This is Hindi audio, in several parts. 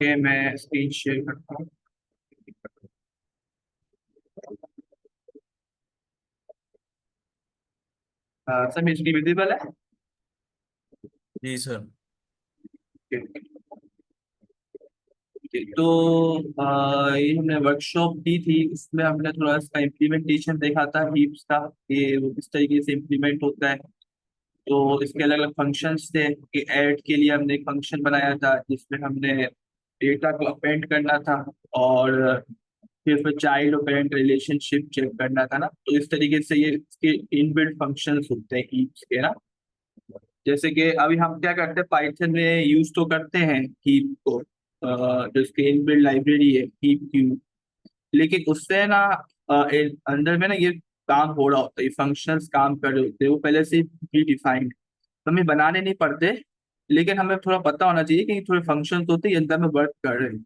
कि मैं स्क्रीन शेयर करता हूँ। सर मेरी स्क्रीन विजिबल है? जी सर। तो ये हमने वर्कशॉप की थी, इसमें हमने थोड़ा इसका इम्प्लीमेंटेशन देखा था हीप्स का कि वो किस तरीके से इम्प्लीमेंट होता है। तो इसके अलग अलग फंक्शंस थे कि ऐड के लिए हमने एक फंक्शन बनाया था जिसमें हमने डेटा को अपेंड करना था, और फिर चाइल्ड और पेरेंट रिलेशनशिप चेक करना था ना। तो इस तरीके से ये इसके इनबिल्ट फंक्शंस होते हैं हीप्स के ना। जैसे कि अभी हम क्या करते हैं, पाइथन में यूज तो करते हैं हीप को, जो इसके इनबिल्ट लाइब्रेरी है हीप क्यू। लेकिन उससे ना अंदर में ना ये काम हो रहा होता है, ये फंक्शंस काम कर रहे होते हैं, वो पहले से प्री डिफाइंड, हमें बनाने नहीं पड़ते। लेकिन हमें थोड़ा पता होना चाहिए कि थोड़े फंक्शंस होते हैं ये अंदर में वर्क कर रहे हैं।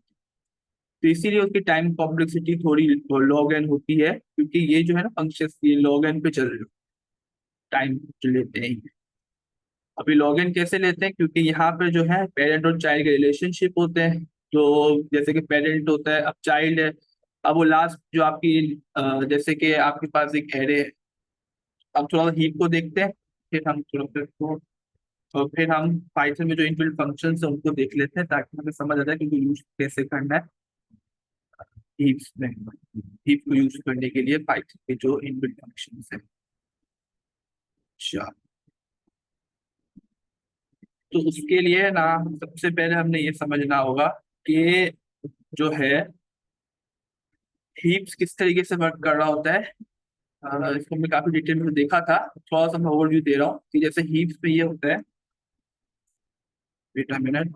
तो इसीलिए उसकी टाइम कॉम्प्लेक्सिटी थोड़ी लॉग एन होती है, क्योंकि ये जो है ना फंक्शंस ये लॉग एन पे चल रहे टाइम जो लेते हैं। अभी लॉगिन कैसे लेते हैं, क्योंकि यहाँ पे जो है पेरेंट और चाइल्ड के रिलेशनशिप होते हैं। तो जैसे कि पेरेंट होता है, अब चाइल्ड है। अब वो लास्ट जो आपकी जैसे कि आपके पास एक एरे है। अब थोड़ा हीप को देखते हैं, फिर हम थोड़ा फिर को और फिर हम पाइथन में जो इनबिल्ट फंक्शंस है उनको देख लेते हैं, ताकि हमें समझ आ जाए कि यूज कैसे करना है हीप्स में। हीप को यूज करने के लिए पाइथन के जो इनबिल्ट फंक्शंस है। अच्छा, तो उसके लिए ना सबसे पहले हमने ये समझना होगा कि जो है हीप्स किस तरीके से वर्क कर रहा होता है। इसको हमने काफी डिटेल में देखा था, थोड़ा सा मैं ओवरव्यू दे रहा हूँ कि जैसे हीप्स में ये होता है। Wait a minute.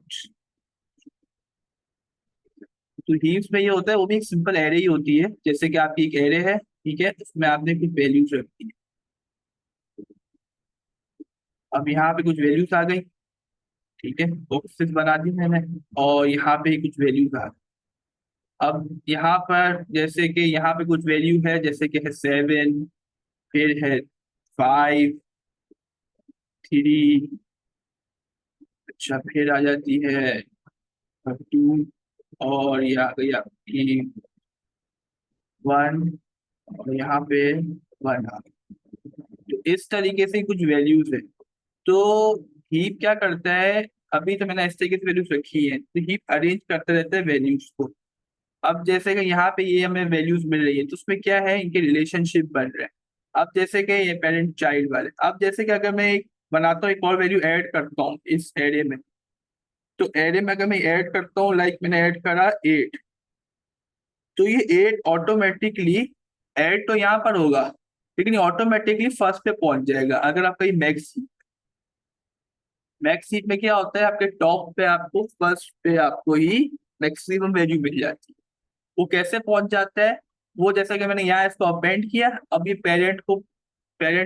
तो हीप्स में ये होता है, वो भी एक सिंपल एरे ही होती है, जैसे कि आपकी एक एरे है, ठीक है, उसमें आपने कुछ वैल्यूज रखी है। अब यहाँ पे कुछ वैल्यूज आ गई, ठीक है, बॉक्सेस बना दी मैंने, और यहाँ पे कुछ वैल्यूज आ गई। अब यहाँ पर जैसे कि यहाँ पे कुछ वैल्यू है, जैसे कि है 7, फिर है 5, 3, अच्छा फिर आ जाती है 2, और ये आ गई आपकी 1, और यहाँ पे 1 आ गई। तो इस तरीके से कुछ वैल्यूज है। तो हीप क्या करता है, अभी तो मैंने इस तरीके से वैल्यूज रखी है, तो हीप अरेंज करते रहता है वैल्यूज को। अब जैसे कि यहाँ पे ये हमें वैल्यूज मिल रही है, तो उसमें क्या है, इनके रिलेशनशिप बन रहे हैं। अब जैसे कि ये पेरेंट चाइल्ड वाले, अब जैसे कि अगर मैं एक बनाता हूँ, एक और वैल्यू ऐड करता हूँ इस एरे में। तो एरे में अगर मैं ऐड करता हूँ, लाइक मैंने ऐड करा 8, तो ये 8 ऑटोमेटिकली ऐड तो यहाँ पर होगा, लेकिन ये ऑटोमेटिकली फर्स्ट पे पहुंच जाएगा। अगर आपका ये मैक्स सीट में क्या होता है, आपके टॉप पे आपको फर्स्ट पे आपको ही मैक्सिमम वैल्यू मिल जाती है। वो कैसे पहुंच जाता है, वो जैसा कि मैंने यहाँ इसको अपेंड किया, अब ये पेरेंट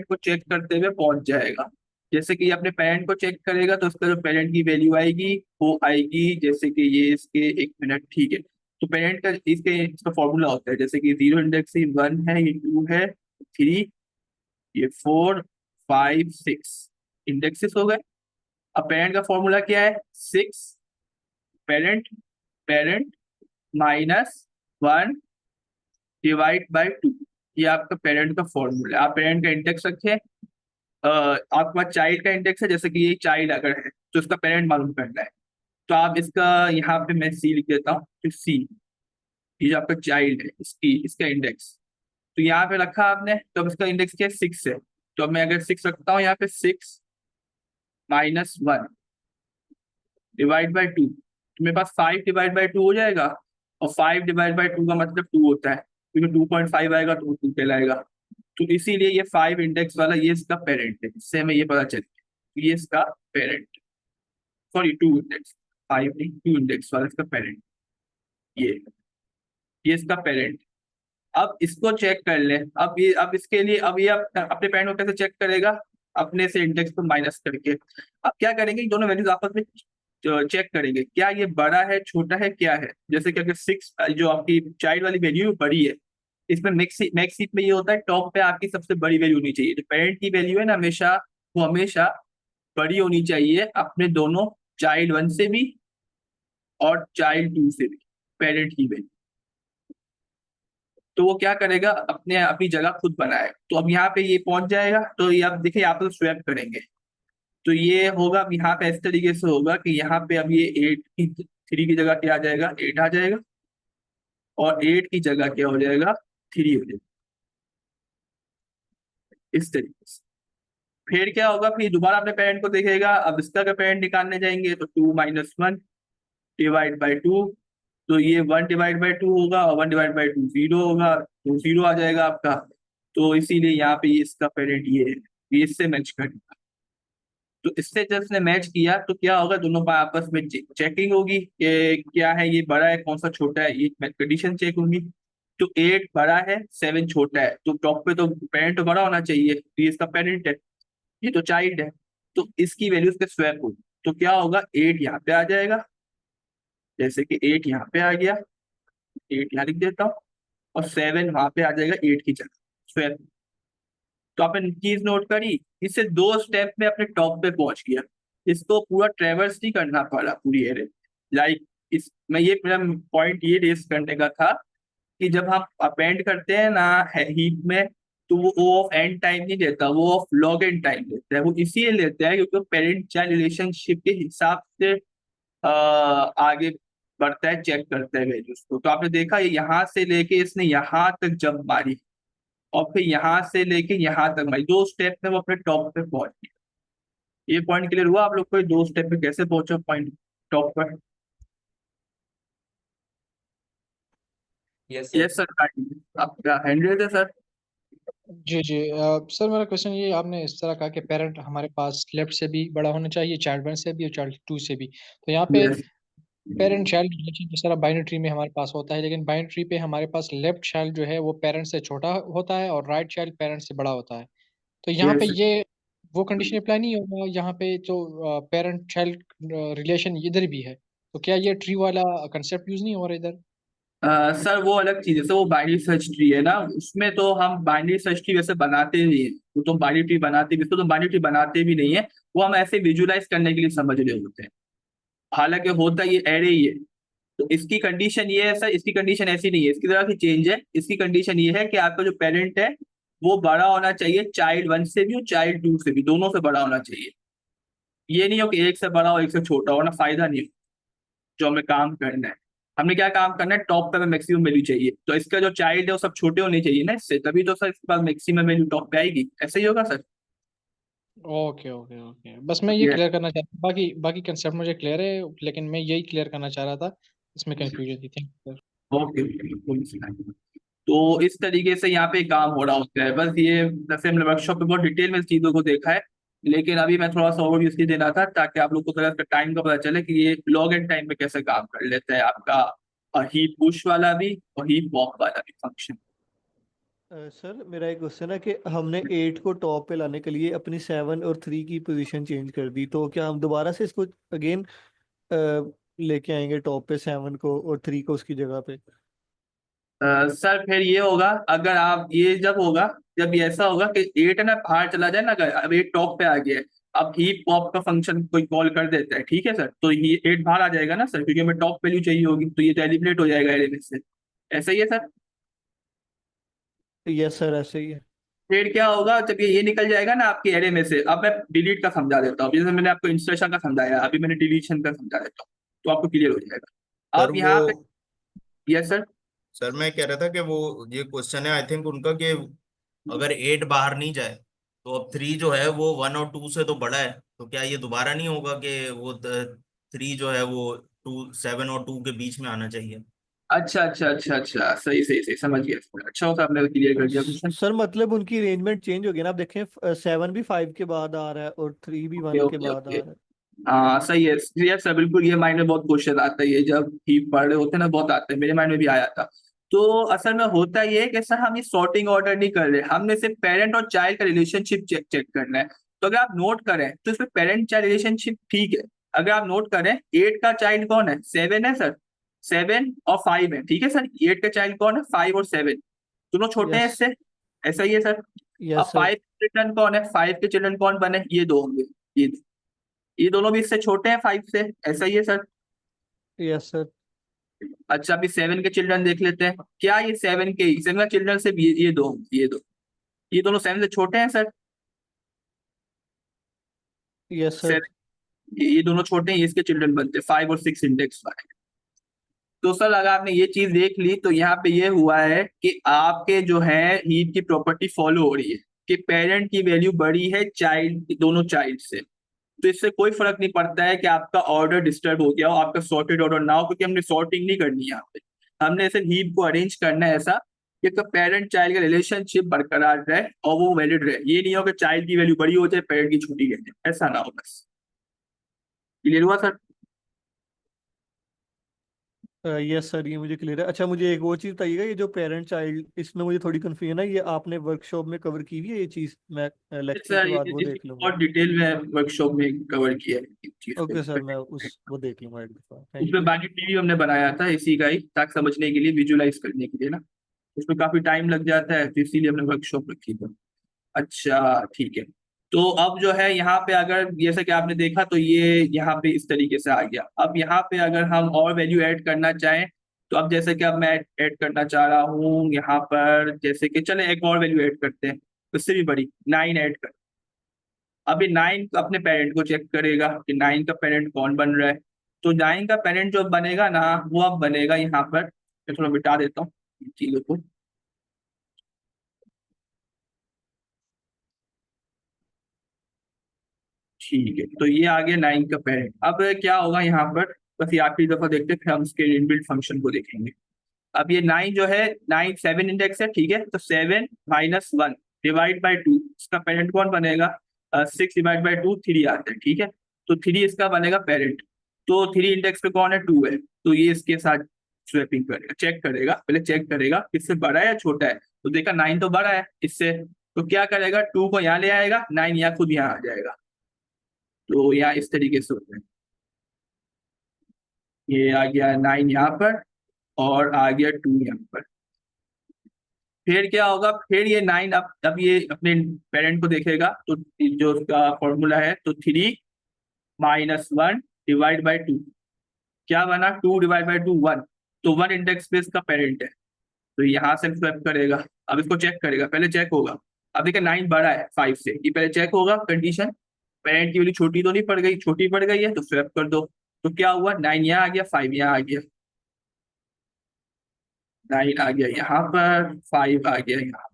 को चेक करते हुए पहुंच जाएगा। जैसे कि ये अपने पेरेंट को चेक करेगा, तो उसका जो पेरेंट की वैल्यू आएगी वो आएगी, जैसे कि ये इसके 1 मिनट, ठीक है। तो पेरेंट का इसका फॉर्मूला होता है, जैसे कि जीरो इंडेक्स ही 1 है, ये 2 है, 3, ये 4, 5, 6 इंडेक्सेस हो गए। अब पेरेंट का फॉर्मूला क्या है, 6 पेरेंट पेरेंट -1 डिवाइड बाई 2। ये आपका पेरेंट का फॉर्मूला है। आप पेरेंट का इंडेक्स रखें, आपके पास चाइल्ड का इंडेक्स है, जैसे कि ये चाइल्ड अगर है तो इसका पेरेंट मालूम करना है। तो आप इसका यहाँ पे मैं सी लिख देता हूँ, तो सी, ये जो आपका चाइल्ड है इसकी इसका इंडेक्स। तो यहाँ पे रखा आपने, तो अब इसका इंडेक्स क्या है, 6 है। तो अब मैं अगर 6 रखता हूँ यहाँ पे, 6 -1 डिवाइड बाई 2, तो मेरे पास 5 डिवाइड बाई 2 हो जाएगा। और 5 डिवाइड बाई 2 का मतलब 2 होता है, क्योंकि 2.5 आएगा तो वो 2 कहलाएगा। तो इसीलिए ये 5 इंडेक्स वाला ये इसका पेरेंट है, इससे हमें ये पता चले ये इसका पेरेंट, सॉरी 2 इंडेक्स, 5 नहीं, 2 इंडेक्स वाला इसका पेरेंट, ये ये इसका पेरेंट। अब इसको चेक कर ले, अब इसके लिए, अब ये अपने पेरेंट को कैसे चेक करेगा, अपने से इंडेक्स को माइनस करके। अब क्या करेंगे, दोनों वैल्यूज आपस में चेक करेंगे, क्या ये बड़ा है छोटा है क्या है। जैसे कि अगर 6 जो आपकी चाइल्ड वाली वैल्यू बड़ी है, इसमें मैक्स हीप में ये होता है, टॉप पे आपकी सबसे बड़ी वैल्यू होनी चाहिए। जो पेरेंट की वैल्यू है ना, हमेशा वो हमेशा बड़ी होनी चाहिए अपने दोनों चाइल्ड 1 से भी, और चाइल्ड 2 से भी, पेरेंट की वैल्यू। तो वो क्या करेगा, अपने अपनी जगह खुद बनाएगा। तो अब यहाँ पे ये पहुंच जाएगा, तो ये अब देखिए यहाँ पे स्वैप करेंगे, तो ये होगा अब यहाँ पे इस तरीके से होगा कि यहाँ पे अब ये 8 की 3 की जगह क्या आ जाएगा, 8 आ जाएगा, और 8 की जगह क्या हो जाएगा, 3 हो जाएगा, इस तरीके से। फिर क्या होगा, फिर दोबारा अपने पेरेंट को देखेगा। अब इसका का पेरेंट निकालने जाएंगे, तो 2 - 1 डिवाइड बाई 2, तो ये 1/2 होगा, और 1/2 0 होगा, तो 0 आ जाएगा आपका। तो इसीलिए यहाँ पे ये इसका पेरेंट ये है, ये इससे मैच करेगा। तो इससे जब इसने मैच किया तो क्या होगा, दोनों का आपस में चेकिंग होगी कि क्या है, ये बड़ा है कौन सा छोटा है, ये कंडीशन चेक होगी। तो 8 बड़ा है, 7 छोटा है, तो टॉप पे तो पेरेंट तो बड़ा होना चाहिए, तो ये इसका पेरेंट है, ये तो चाइल्ड है। तो इसकी वैल्यूज पे स्वैप होगी, तो क्या होगा, 8 यहाँ पे आ जाएगा, जैसे कि 8 यहाँ पे आ गया, 8 यहाँ लिख देता हूँ, और 7 वहां पे आ जाएगा 8 की जगह, स्वैप। तो आपने चीज नोट करी, इससे 2 स्टेप में अपने टॉप पे पहुंच गया। इसको पूरा ट्रेवर्स नहीं करना पड़ा पूरी एरे। लाइक इस मैं ये मेरा पॉइंट ये रेस करने का था कि जब हम अपेंड करते हैं ना हीप में, तो वो ओ ऑफ एन टाइम नहीं लेता, वो ऑफ लॉग एन टाइम लेता है। वो इसीलिए लेता है क्योंकि पेरेंट चाइल्ड रिलेशनशिप के हिसाब से आगे बढ़ता है, चेक करता है वैल्यूज को। तो आपने देखा ये यहाँ से लेके इसने यहाँ तक जंप मारी, और फिर यहाँ से लेके यहाँ तक मारी, 2 स्टेप में वो अपने टॉप पे पहुंच गया। ये पॉइंट क्लियर हुआ आप लोग को, ये 2 स्टेप पे कैसे पहुंचा पॉइंट टॉप पर? Yes yes sir. सर, आपका हैंडल है सर। जी जी सर, मेरा क्वेश्चन ये, आपने इस तरह कहा कि पेरेंट हमारे पास लेफ्ट से भी बड़ा होना चाहिए, चाइल्ड 1 से भी और चाइल्ड 2 से भी। तो यहाँ पे यस पेरेंट चाइल्ड रिलेशन जिस तरह बाइनरी ट्री में हमारे पास होता है, लेकिन बाइनरी ट्री पे हमारे पास लेफ्ट चाइल्ड जो है वो पेरेंट से छोटा होता है और राइट चाइल्ड पेरेंट से बड़ा होता है। तो यहाँ पे यस ये वो कंडीशन अप्लाई नहीं होगा यहाँ पे, तो पेरेंट चाइल्ड रिलेशन इधर भी है, तो क्या ये ट्री वाला कंसेप्ट यूज नहीं हो रहा इधर? सर वो अलग चीज है सर, वो बाइनरी सर्च ट्री है ना, उसमें तो हम बाइनरी सर्च ट्री वैसे बनाते नहीं है। वो तो बाइनरी ट्री बनाते भी, इसको तो बाइनरी ट्री बनाते भी नहीं है, वो हम ऐसे विजुलाइज करने के लिए समझ रहे होते हैं। हालांकि होता ये एरे ही है। तो इसकी कंडीशन ये है सर, इसकी कंडीशन ऐसी नहीं है, इसकी तरह की चेंज है। इसकी कंडीशन ये है कि आपका जो पेरेंट है वो बड़ा होना चाहिए चाइल्ड 1 से भी और चाइल्ड 2 से भी, दोनों से बड़ा होना चाहिए। ये नहीं हो कि एक से बड़ा हो एक से छोटा हो, ना फायदा नहीं हो। जो हमें काम करना है, हमने क्या काम करना है, टॉप पे हमें मैक्सिमम वैल्यू चाहिए, तो इसका जो चाइल्ड है वो सब छोटे होने चाहिए ना इससे, तभी तो सर इसके पास मैक्सिमम वैल्यू टॉप पे आएगी। ऐसे ही होगा सर। ओके ओके ओके, बस मैं ये ये क्लियर करना चाहता, बाकी बाकी कंसेप्ट मुझे क्लियर है, लेकिन मैं यही क्लियर करना चाह रहा था, इसमें कंफ्यूजन थी। Thank you sir. ओके, तो इस तरीके से यहाँ पे काम हो रहा होता है। बस ये जैसे हमने वर्कशॉप में बहुत डिटेल में इस चीजों को देखा है, लेकिन अभी मैं थोड़ा सा ओवरव्यू इसलिए देना था ताकि आप लोग को थोड़ा इसका टाइम का पता चले कि ये लॉग एंड टाइम में कैसे काम कर लेता है आपका हीप पुश वाला भी और हीप वॉक वाला भी फंक्शन। सर मेरा एक क्वेश्चन है कि हमने 8 को टॉप पे लाने के लिए अपनी 7 और 3 की पोजीशन चेंज कर दी, तो क्या हम दोबारा से इसको अगेन लेके आएंगे टॉप पे 7 को और 3 को उसकी जगह पे? सर फिर ये होगा, अगर आप ये जब होगा, जब ये ऐसा होगा कि 8 ना बाहर चला जाए ना, अगर अब 8 टॉप पे आ गया है, अब हीप पॉप का फंक्शन कोई कॉल कर देता है, ठीक है सर, तो ये 8 बाहर आ जाएगा ना सर, क्योंकि हमें टॉप वैल्यू चाहिए होगी, तो ये तो एलिमिनेट हो जाएगा एरे में से। ऐसा ही है सर। यस सर, ऐसे ही है। फिर क्या होगा, जब ये निकल जाएगा ना आपके एरे में से, अब मैं डिलीट का समझा देता हूँ, जैसे मैंने आपको इंसर्शन का समझाया, अभी मैंने डिलीशन का समझा देता हूँ, तो आपको क्लियर हो जाएगा। सर अब वो यहाँ पे यस सर। सर मैं कह रहा था कि वो ये क्वेश्चन है आई थिंक उनका कि अगर 8 बाहर नहीं जाए तो अब 3 जो है वो 1 और 2 से तो बड़ा है, तो क्या ये दोबारा नहीं होगा कि वो 3 जो है वो 7 और 2 के बीच में आना चाहिए? अच्छा अच्छा अच्छा अच्छा, सही सही सही, समझ गया सर। अच्छा होता आपने क्लियर कर दिया क्वेश्चन। सर मतलब उनकी अरेंजमेंट चेंज हो गई ना, आप देखें 7 भी 5 के बाद आ रहा है और 3 भी ओके 1 के ओके बाद ओके। आ रहा है। हाँ सही है, यस सर, बिल्कुल ये माइंड में बहुत क्वेश्चन आता है, ये जब ही पढ़ रहे होते हैं ना बहुत आते हैं, मेरे माइंड में भी आया था। तो असल में होता ये है कि सर हम ये सॉर्टिंग ऑर्डर नहीं कर रहे, हमने सिर्फ पेरेंट और चाइल्ड का रिलेशनशिप चेक चेक करना है। तो अगर आप नोट करें तो इसमें पेरेंट चाइल्ड रिलेशनशिप ठीक है। अगर आप नोट करें 8 का चाइल्ड कौन है, 7 है सर, 7 और 5 है, ठीक है सर। 8 का चाइल्ड कौन है, 5 और 7, दोनों छोटे हैं यस। इससे। ऐसा ही है सर। अब यस सर। 5 के चिल्ड्रन कौन है, 5 के चिल्ड्रन कौन बने, ये दो होंगे, ये दोनों भी इससे छोटे हैं 5 से। ऐसा ही है सर। Yes sir. अच्छा, अभी 7 के चिल्ड्रन देख लेते हैं। क्या ये 7 का चिल्ड्रन से ये दोनों 7 से छोटे हैं सर? Yes sir. 7, ये दोनों छोटे हैं, ये इसके चिल्ड्रन बनते हैं 5 और 6 इंडेक्स वाले। तो सर अगर आपने ये चीज देख ली तो यहाँ पे ये हुआ है कि आपके जो है हीप की प्रॉपर्टी फॉलो हो रही है कि पेरेंट की वैल्यू बड़ी है चाइल्ड, दोनों चाइल्ड से। तो इससे कोई फर्क नहीं पड़ता है कि आपका ऑर्डर डिस्टर्ब हो गया हो, आपका सॉर्टेड ऑर्डर ना हो, क्योंकि हमने सॉर्टिंग नहीं करनी है यहाँ पे। हमने ऐसे हीप को अरेंज करना है ऐसा कि पेरेंट चाइल्ड का रिलेशनशिप बरकरार रहे और वो वैलिड रहे। ये नहीं हो कि चाइल्ड की वैल्यू बड़ी हो जाए, पेरेंट की छोटी रह जाए, ऐसा ना हो। बस क्लियर हुआ सर? यस सर, ये मुझे क्लियर है। अच्छा, मुझे एक और चीज बताइएगा, ये जो पेरेंट चाइल्ड, इसमें मुझे थोड़ी कंफ्यूजन है। ये आपने वर्कशॉप में कवर की हुई है ये चीज? मैं लेक्चर सर के बाद वो ये देख लूंगा। और डिटेल में वर्कशॉप में कवर किया है इस चीज ओके सर, मैं को। वो देख लूंगा एक दफा। थैंक उसमें यू। बाकी टीवी हमने बनाया था इसी का ही, ताकि समझने के लिए, विजुलाइज करने के लिए ना। उसमें काफी टाइम लग जाता है, तो इसीलिए हमने वर्कशॉप रखी थी। अच्छा ठीक है। तो अब जो है यहाँ पे अगर जैसे कि आपने देखा तो ये यहाँ पे इस तरीके से आ गया। अब यहाँ पे अगर हम और वैल्यू ऐड करना चाहें तो अब जैसे कि अब मैं ऐड करना चाह रहा हूँ यहाँ पर, जैसे कि चले एक और वैल्यू ऐड करते हैं, उससे भी बड़ी 9 ऐड कर। अब ये 9 अपने पेरेंट को चेक करेगा कि 9 का पेरेंट कौन बन रहा है। तो 9 का पेरेंट जो बनेगा ना, वो अब बनेगा यहाँ पर, मैं थोड़ा मिटा देता हूँ इन चीजों को। ठीक है, तो ये आ गया 9 का पेरेंट। अब क्या होगा यहाँ पर, बस ये आखिरी दफा देखते हैं, फिर हम इसके इनबिल्ट फंक्शन को देखेंगे। अब ये 9 जो है, 9 7 इंडेक्स है, ठीक है। तो 7 -1 डिवाइड बाई 2, इसका पेरेंट कौन बनेगा? 6 डिवाइड बाई 2 3 आता है, ठीक है। तो 3 इसका बनेगा पेरेंट। तो 3 इंडेक्स पे कौन है? 2 है। तो ये इसके साथ स्वैपिंग करेगा, चेक करेगा, पहले चेक करेगा इससे बड़ा है या छोटा है। तो देखा 9 तो बड़ा है इससे, तो क्या करेगा, 2 को यहाँ ले आएगा, 9 यहाँ खुद यहाँ आ जाएगा। तो यहाँ इस तरीके से होता है। ये आ गया 9 यहाँ पर और आ गया 2 यहाँ पर। फिर क्या होगा, फिर ये 9 अब ये अपने पेरेंट को देखेगा, तो जो उसका फॉर्मूला है, तो 3 -1 डिवाइड बाई 2, क्या बना? 2 डिवाइड बाई 2 1। तो 1 इंडेक्स पे इसका पेरेंट है, तो यहाँ से स्वैप करेगा। अब इसको चेक करेगा, पहले चेक होगा। अब देखिए 9 बड़ा है 5 से, ये पहले चेक होगा कंडीशन, पेरेंट की वैल्यू छोटी तो नहीं पड़ गई, छोटी पड़ गई है तो स्वैप कर दो। तो क्या हुआ, 9 यहाँ आ गया, 5 यहाँ आ गया, 9 आ गया यहाँ पर, 5 आ गया यहाँ।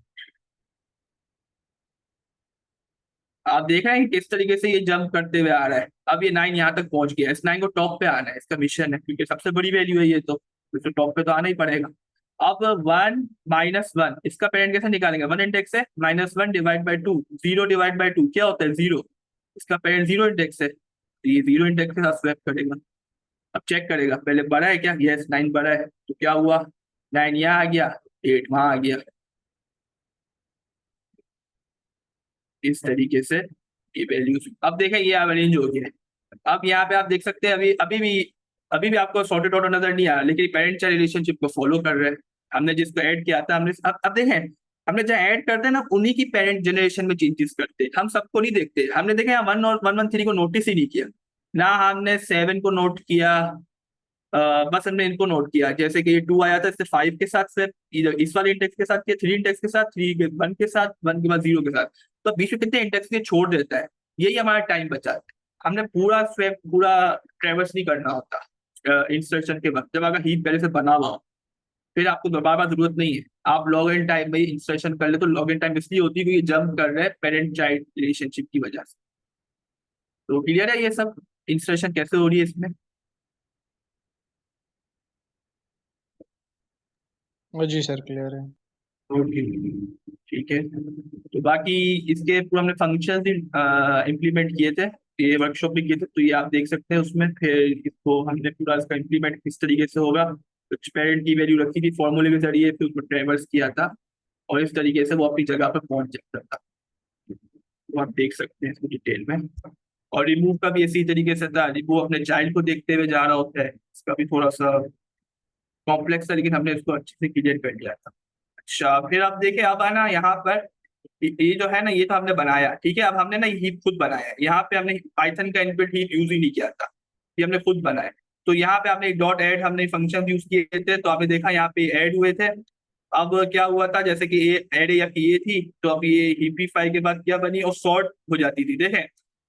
आप देख रहे हैं कि किस तरीके से ये जंप करते हुए आ रहा है। अब ये 9 यहाँ तक पहुंच गया, इस 9 को टॉप पे आना है, इसका मिशन है, क्योंकि सबसे बड़ी वैल्यू है ये, तो टॉप पे तो आना ही पड़ेगा। अब 1 -1 इसका पेरेंट कैसे निकालेंगे? 1 इंडेक्स है, -1 डिवाइड बाई 2, 0 डिवाइड बाई 2 क्या होता है? 0। इसका पेरेंट 0 इंडेक्स है, तो ये 0 इंडेक्स के साथ स्वैप करेगा। अब चेक करेगा, पहले बड़ा है क्या? यस 9 बड़ा है। तो क्या हुआ, 9 यहाँ आ गया, 8 वहां आ गया। इस तरीके से ये वैल्यूज, अब देखें ये अरेंज हो गया है। अब यहाँ पे आप देख सकते हैं, अभी भी आपको सॉर्टेड ऑर्डर नजर नहीं आ रहा, लेकिन पेरेंट चाइल्ड रिलेशनशिप को फॉलो कर रहे हैं। हमने जिसको ऐड किया था, हमने अब देखें, हमने जहाँ ऐड करते हैं ना, उन्हीं की पेरेंट जनरेशन में चेंजेस करते हैं, हम सबको नहीं देखते। हमने देखे यहाँ 1 और 113 को नोटिस ही नहीं किया ना, हमने 7 को नोट किया, बस हमने इनको नोट किया। जैसे कि ये 2 आया था, इससे 5 के साथ से, इस वाले इंडेक्स के साथ किया, 3 इंडेक्स के साथ, 3 के 1 के साथ, 1 के बाद 0 के साथ। तो बीच में कितने इंडेक्स के छोड़ देता है, यही हमारा टाइम बचाता है। हमने पूरा स्वैप, पूरा ट्रेवर्स नहीं करना होता इंसर्शन के वक्त, जब अगर हीप पहले से बना हुआ हो, फिर आपको दोबारा जरूरत नहीं है, आप लॉग इन टाइम में ही इंसर्शन कर ले। तो लॉग इन टाइम इसलिए होती है क्योंकि जंप कर रहे हैं पेरेंट चाइल्ड रिलेशनशिप की वजह से। तो क्लियर है ये सब इंसर्शन कैसे हो रही है इसमें? जी सर, क्लियर है। ओके ठीक है। तो बाकी इसके पूरा हमने फंक्शंस इम्प्लीमेंट किए थे, ये वर्कशॉप भी किए थे, तो ये आप देख सकते हैं उसमें। फिर इसको हमने पूरा इसका इम्प्लीमेंट किस तरीके से होगा, कुछ पेरेंट की वैल्यू रखी थी फॉर्मूले के जरिए, फिर उसको ट्रेवर्स किया था, और इस तरीके से वो अपनी जगह पर पहुंच जाता था। वो आप देख सकते हैं इसको डिटेल में। और रिमूव का भी इसी तरीके से था, वो अपने चाइल्ड को देखते हुए जा रहा होता है, इसका भी थोड़ा सा कॉम्प्लेक्स था, लेकिन हमने इसको अच्छे से क्लियर कर लिया था। अच्छा, फिर आप देखें, अब है ना यहाँ पर, ये जो है ना, ये तो हमने बनाया, ठीक है। अब हमने ना हीप खुद बनाया है, यहाँ पे हमने पाइथन का इनबिल्ट हीप यूज ही नहीं किया था, ये हमने खुद बनाया। तो यहाँ पे आपने डॉट ऐड हमने फंक्शन यूज किए थे, तो आपने देखा यहाँ पे ऐड हुए थे। अब क्या हुआ था, जैसे कि ये ऐड या कि ये थी, तो अब ये हीपिफाई के बाद क्या बनी और सॉर्ट हो जाती थी। देखें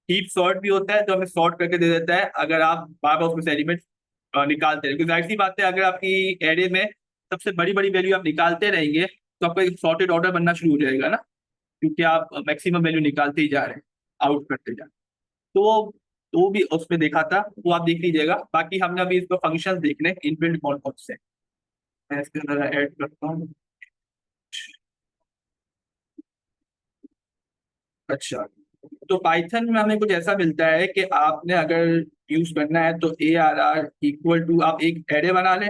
हीप सॉर्ट भी होता है, जो हमें सॉर्ट करके दे देता है अगर आप बार बार उसमें से एलिमेंट निकालते रहे। क्योंकि जाहिर सी बात है, अगर आपकी एरे में सबसे बड़ी बड़ी वैल्यू आप निकालते रहेंगे तो आपका एक सॉर्टेड ऑर्डर बनना शुरू हो जाएगा ना, क्योंकि आप मैक्सिमम वैल्यू निकालते ही जा रहे हैं, आउट करते जा रहे हैं। तो वो भी उसमें देखा था, वो आप देख लीजिएगा। बाकी हमने अभी इसको फंक्शंस देखने इनबिल्ट कौन कौन से हैं। मैं इसके अंदर ऐड करता हूँ। अच्छा, तो पाइथन में हमें कुछ ऐसा मिलता है कि आपने अगर यूज करना है तो ARR इक्वल टू आप एक एरे बना लें,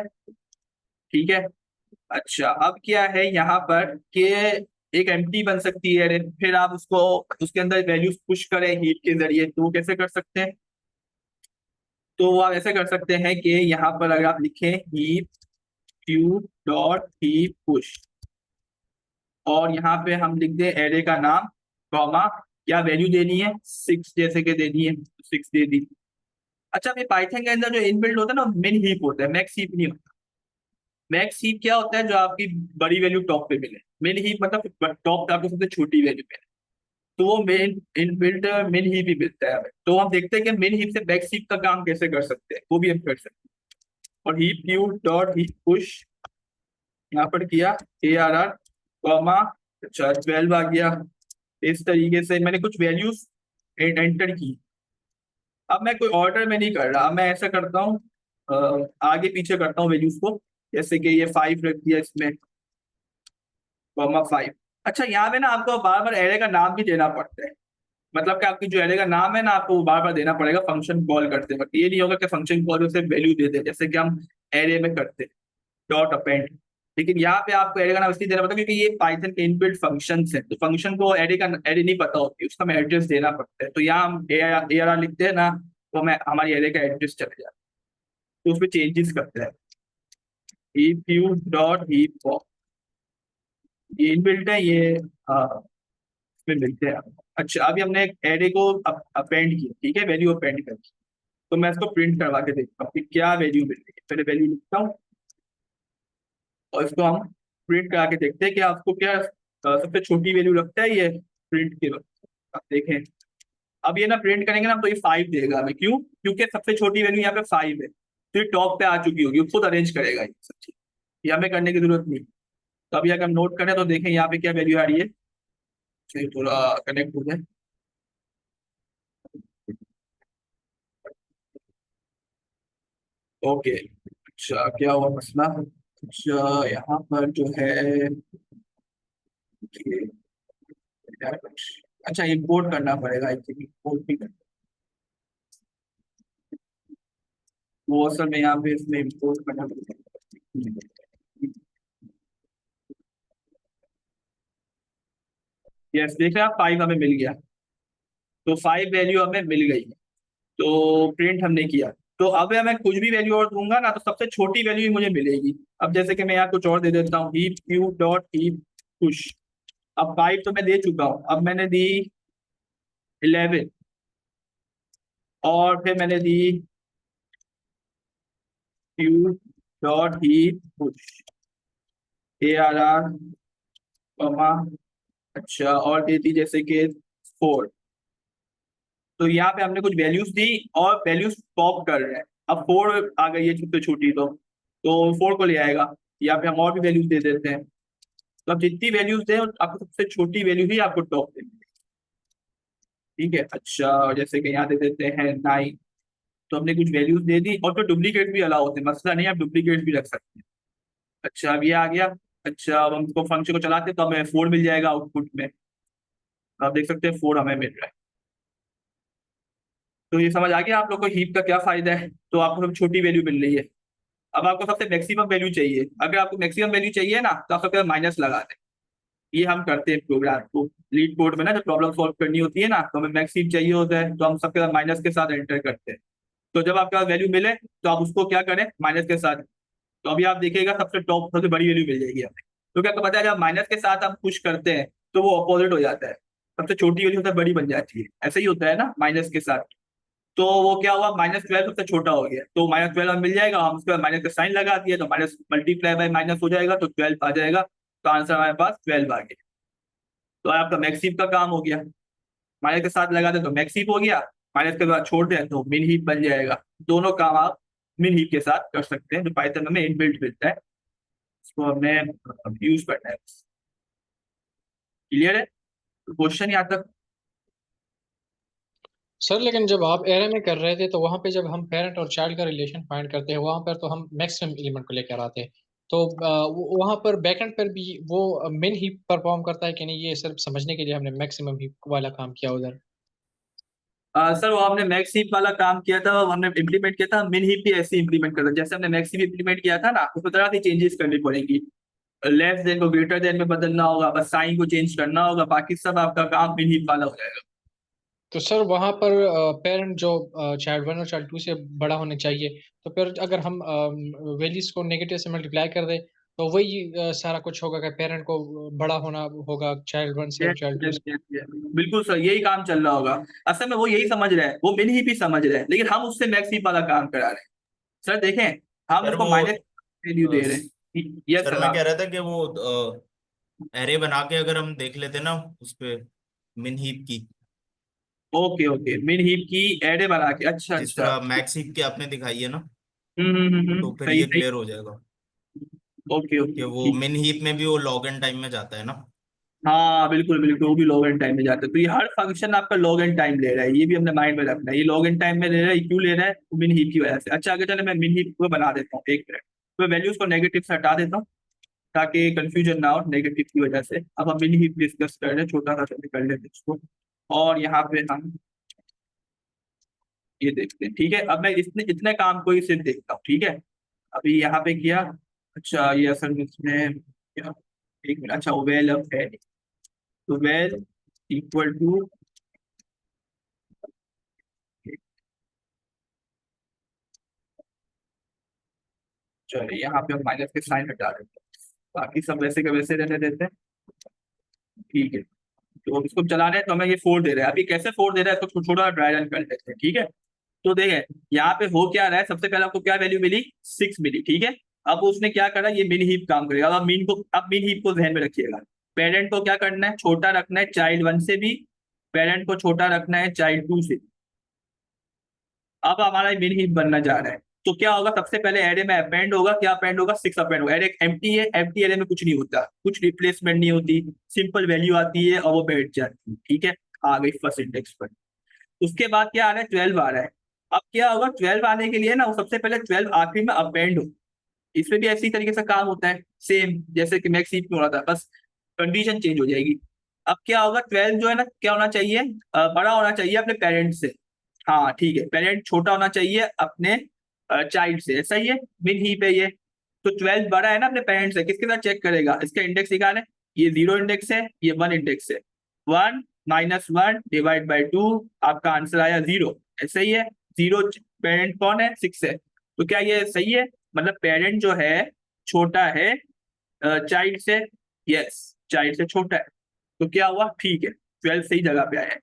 ठीक है। अच्छा, अब क्या है यहाँ पर कि एक एम्प्टी बन सकती है एरे, फिर आप उसको उसके अंदर वैल्यूज पुश करें हीप के जरिए, तो वो कैसे कर सकते हैं। तो वो आप ऐसे कर सकते हैं कि यहाँ पर अगर आप लिखें heap Q dot heap push, और यहाँ पे हम लिख दें एरे का नाम, कॉमा क्या वैल्यू देनी है, 6 जैसे कि देनी है, 6 दे दी। अच्छा, अभी पाइथन के अंदर जो इनबिल्ट होता है ना, मिन हीप होता है, मैक्स हीप नहीं होता। मैक्स हीप क्या होता है, जो आपकी बड़ी वैल्यू टॉप पे मिले। मिन हीप मतलब टॉप पे आपको सबसे छोटी वैल्यू मिले, तो वो मेन इनबिल्ट मिन हीप ही मिलता है हमें। तो हम देखते हैं कि मिन हीप से मैक्स हीप का काम कैसे कर सकते हैं, वो भी हम कर सकते हैं। और heap Q dot heap push यहाँ पर किया ARR कॉमा, अच्छा 12 आ गया। इस तरीके से मैंने कुछ वैल्यूज एंटर की। अब मैं कोई ऑर्डर में नहीं कर रहा, मैं ऐसा करता हूँ आगे पीछे करता हूँ वैल्यूज को। जैसे कि ये 5 रख दिया इसमें, कॉमा 5। अच्छा, यहाँ पे ना आपको बार बार एरे का नाम भी देना पड़ता है। मतलब कि आपकी जो एरे का नाम है ना, आपको बार बार देना पड़ेगा फंक्शन कॉल करते वक्त। ये नहीं होगा कि फंक्शन कॉल में सिर्फ वैल्यू दे दे, जैसे कि हम एरे में करते हैं डॉट अपेंड। लेकिन यहाँ पे आपको एरे का नाम इसलिए देना पड़ता है क्योंकि ये पाइथन के इनबिल्ट फंक्शंस हैं, तो फंक्शन को एरे नहीं पता होती, उसका हमें एड्रेस देना पड़ता है। तो यहाँ हम ARR लिखते हैं ना, तो हमें हमारी एरे का एड्रेस चले जाता है, तो उसमें चेंजेस करते हैं। Heap Q dot heap pop, ये इनबिल्ट है ये, इसमें मिलते हैं। अच्छा, अभी हमने एक एरे को अपेंड किया, ठीक है, वैल्यू अपेंड कर, तो मैं इसको प्रिंट करवा के देखता हूँ कि क्या वैल्यू मिल रही है। पहले वैल्यू लिखता हूँ और इसको हम प्रिंट करा के देखते हैं कि आपको क्या सबसे छोटी वैल्यू लगता है ये प्रिंट के वक्त। आप देखें, अब ये ना प्रिंट करेंगे ना तो ये 5 देगा हमें, क्यों, क्योंकि सबसे छोटी वैल्यू यहाँ पे 5 है, तो ये टॉप पे आ चुकी होगी, खुद अरेंज करेगा ये सब चीज, ये हमें करने की जरूरत नहीं। तो अभी अगर हम नोट करें तो देखें यहाँ पे क्या वैल्यू आ रही है। चलिए थोड़ा कनेक्ट हो जाए। ओके, अच्छा क्या हुआ मसला। अच्छा, यहाँ पर जो है ये अच्छा इंपोर्ट करना पड़ेगा, आई थिंक इंपोर्ट भी वो असल में यहाँ पे इसमें इंपोर्ट करना पड़ेगा। यस, देख रहे हैं आप, 5 हमें मिल गया, तो 5 वैल्यू हमें मिल गई, तो प्रिंट हमने किया। तो अब मैं कुछ भी वैल्यू और दूंगा ना, तो सबसे छोटी वैल्यू ही मुझे मिलेगी। अब जैसे कि मैं यहाँ कुछ और दे देता हूँ, heap Q dot heap push. अब 5 तो मैं दे चुका हूँ, अब मैंने दी 11, और फिर मैंने दी Q dot heap push ARR comma, अच्छा और दे दी जैसे कि 4। तो यहाँ पे हमने कुछ वैल्यूज दी और वैल्यूज पॉप कर रहे हैं। अब 4 आ गई है सबसे छोटी, तो 4 को ले आएगा। यहाँ पे हम और भी वैल्यूज दे देते हैं, तो अब जितनी वैल्यूज दें आपको सबसे छोटी वैल्यू ही आपको टॉप देंगे, ठीक है। अच्छा, जैसे कि यहाँ दे देते हैं 9, तो हमने कुछ वैल्यूज दे दी, और तो डुप्लीकेट भी अलाउ होते हैं, मसला नहीं, आप डुप्लीकेट भी रख सकते हैं। अच्छा, अब ये आ गया। अच्छा, अब हम इसको फंक्शन को चलाते हैं तो हमें 4 मिल जाएगा आउटपुट में। आप देख सकते हैं 4 हमें मिल रहा है। तो ये समझ आ गया आप लोग को हीप का क्या फायदा है। तो आपको सब छोटी वैल्यू मिल रही है। अब आपको सबसे मैक्सिमम वैल्यू चाहिए, अगर आपको मैक्सिमम वैल्यू चाहिए ना, तो आप सबके माइनस लगा दें। ये हम करते हैं प्रोग्राम को लीड कोड में ना, जब प्रॉब्लम सॉल्व करनी होती है ना, तो हमें मैक्स हीप चाहिए होता है, तो हम सबके साथ माइनस के साथ एंटर करते हैं। तो जब आपके पास वैल्यू मिले तो आप उसको क्या करें, माइनस के साथ। तो अभी आप देखिएगा सबसे टॉप सबसे बड़ी वैल्यू मिल जाएगी हमें, क्योंकि आपको पता है जब माइनस के साथ हम पुश करते हैं तो वो अपोजिट हो जाता है, सबसे छोटी वैल्यू सबसे बड़ी बन जाती है। ऐसा ही होता है ना माइनस के साथ। तो वो क्या हुआ, -12 सबसे छोटा हो गया, तो -12 मिल जाएगा, हम उसके बाद माइनस का साइन लगा दिया तो माइनस मल्टीप्लाई बाय माइनस हो जाएगा, तो 12 आ जाएगा। तो आंसर हमारे पास 12 आ गया। तो आपका मैक्स हीप का काम हो गया। माइनस के साथ लगा दे तो मैक्स हीप हो गया, माइनस के बाद छोड़ दें तो मिन हीप बन जाएगा। दोनों काम आप मिन हीप के साथ कर सकते हैं, जो पाइथन में इनबिल्ट मिलता है, इसको हमें यूज करना है। क्लियर है क्वेश्चन यहाँ तक? सर लेकिन जब आप एरे में कर रहे थे तो वहां पे जब हम पेरेंट और चाइल्ड का रिलेशन फाइंड करते हैं वहां पर तो हम मैक्सिमम एलिमेंट को लेकर आते हैं। तो वहां पर बैकएंड पर भी वो मिन हीप परफॉर्म करता है कि नहीं, ये सिर्फ समझने के लिए हमने मैक्सिमम हीप वाला काम किया उधर। सर वो हमने मैक्स हीप वाला काम किया था, वो हमने इम्प्लीमेंट किया था। मिन हीप भी ऐसे इम्प्लीमेंट करता, जैसे हमने मैक्स हीप इम्प्लीमेंट किया था ना, उसमें तरह की चेंजेस करनी पड़ेगी। लेस देन को ग्रेटर देन में बदलना होगा, बस साइन को चेंज करना होगा, बाकी सब आपका काम मिन हीप वाला हो जाएगा। तो सर वहां पर पेरेंट जो चाइल्ड 1 और चाइल्ड 2 से बड़ा होने चाहिए, तो फिर अगर हम वैल्यूज को नेगेटिव से मल्टीप्लाई कर दें तो वही सारा कुछ होगा कि पेरेंट को बड़ा होना होगा चाइल्ड 1 से और Yes, चाइल्ड 2 yes, से। yes, yes. बिल्कुल सर, यही काम चल रहा होगा। असल में वो यही समझ रहे हैं, वो मिन हीप ही समझ रहे हैं, लेकिन हम उससे मैक्स हीप वाला काम करा रहे हैं। सर देखें, हम सर उसको वो माइनस वैल्यू दे अ, रहे हैं। यस सर सर मैं आप। कह रहा था कि वो एरे बना के अगर हम देख लेते ना उस पे मिन हीप की, ओके ओके, मिन हीप की एरे बना के, अच्छा जिस अच्छा। तरह मैक्स हीप की आपने दिखाई है ना, तो फिर सही ये सही। क्लियर हो जाएगा ओके कि ओके वो ठीक। मिन हीप में भी वो लॉग एन टाइम में जाता है ना। हाँ बिल्कुल बिल्कुल, वो भी लॉग एन टाइम में जाता है, तो ये हर फंक्शन आपका लॉग एन टाइम ले रहा है, ये भी हमने माइंड में रखना है। ये लॉग एन टाइम में ले रहा है, क्यों ले रहा है? मिन हीप की वजह से। अच्छा आगे चले, मैं मिन हीप को बना देता हूँ, एक मिनट। मैं वैल्यूज को नेगेटिव से हटा देता हूँ ताकि कंफ्यूजन ना हो नेगेटिव की वजह से। अब हम मिन हीप डिस्कस कर रहे हैं, छोटा सा कर लेते हैं इसको। और यहाँ पे हम ये देखते हैं, ठीक है। अब मैं इतने इतने काम को ही सिर्फ देखता हूँ, ठीक है। अभी यहाँ पे किया। अच्छा ये असल में इसमें क्या, एक मिनट। अच्छा वेल अब है, तो वेल इक्वल टू, चलिए यहाँ पे हम माइनस के साइन हटा देते हैं, बाकी सब वैसे के वैसे रहने देते हैं, ठीक है। तो इसको चला रहे हैं, तो हमें ये 4 दे रहा है। अभी कैसे 4 दे रहा है, इसको छोटा ड्राई रन कर लेते हैं, ठीक है। तो देखें यहाँ पे हो क्या रहा है, सबसे पहले आपको क्या वैल्यू मिली, 6 मिली, ठीक है। अब उसने क्या करा, ये मिन हीप काम करेगा। अब मिन हीप को ध्यान में रखिएगा। पेरेंट को क्या करना है, छोटा रखना है चाइल्ड 1 से भी, पेरेंट को छोटा रखना है चाइल्ड 2 से। अब हमारा मिन हीप बनना जा रहा है, तो क्या होगा, सबसे पहले एरे में अपेंड होगा। क्या अपेंड होगा, 6 अपेंड होगा। एरे एम्प्टी है, एम्प्टी एरे में कुछ नहीं होता, कुछ रिप्लेसमेंट नहीं होती, सिंपल वैल्यू आती है और वो बैठ जाती है, ठीक है। आ गई फर्स्ट इंडेक्स पर। उसके बाद क्या आ रहा है, 12 आ रहा है। अब क्या होगा, 12 आने के लिए ना, वो सबसे पहले 12 आखिरी में अपेंड हो। इसमें भी ऐसी तरीके से काम होता है, सेम जैसे कि मैक्स हीप में हो रहा था, बस कंडीशन चेंज हो जाएगी। अब क्या होगा, 12 जो है ना, क्या होना चाहिए, बड़ा होना चाहिए अपने पेरेंट से। हाँ ठीक है, पेरेंट छोटा होना चाहिए अपने चाइल्ड से, ऐसा ही है। मिन हीप है ये। तो 12 बड़ा है ना अपने पेरेंट से, किसके साथ चेक करेगा, इसका इंडेक्स निकाले। ये 0 इंडेक्स है, ये 1 इंडेक्स है। 1 -1 डिवाइड बाई 2, आपका आंसर आया 0, ऐसा ही है। 0 पेरेंट कौन है, 6 है। तो क्या ये सही है, मतलब पेरेंट जो है छोटा है चाइल्ड से, यस चाइल्ड से छोटा है। तो क्या हुआ, ठीक है, 12 सही जगह पे आया है।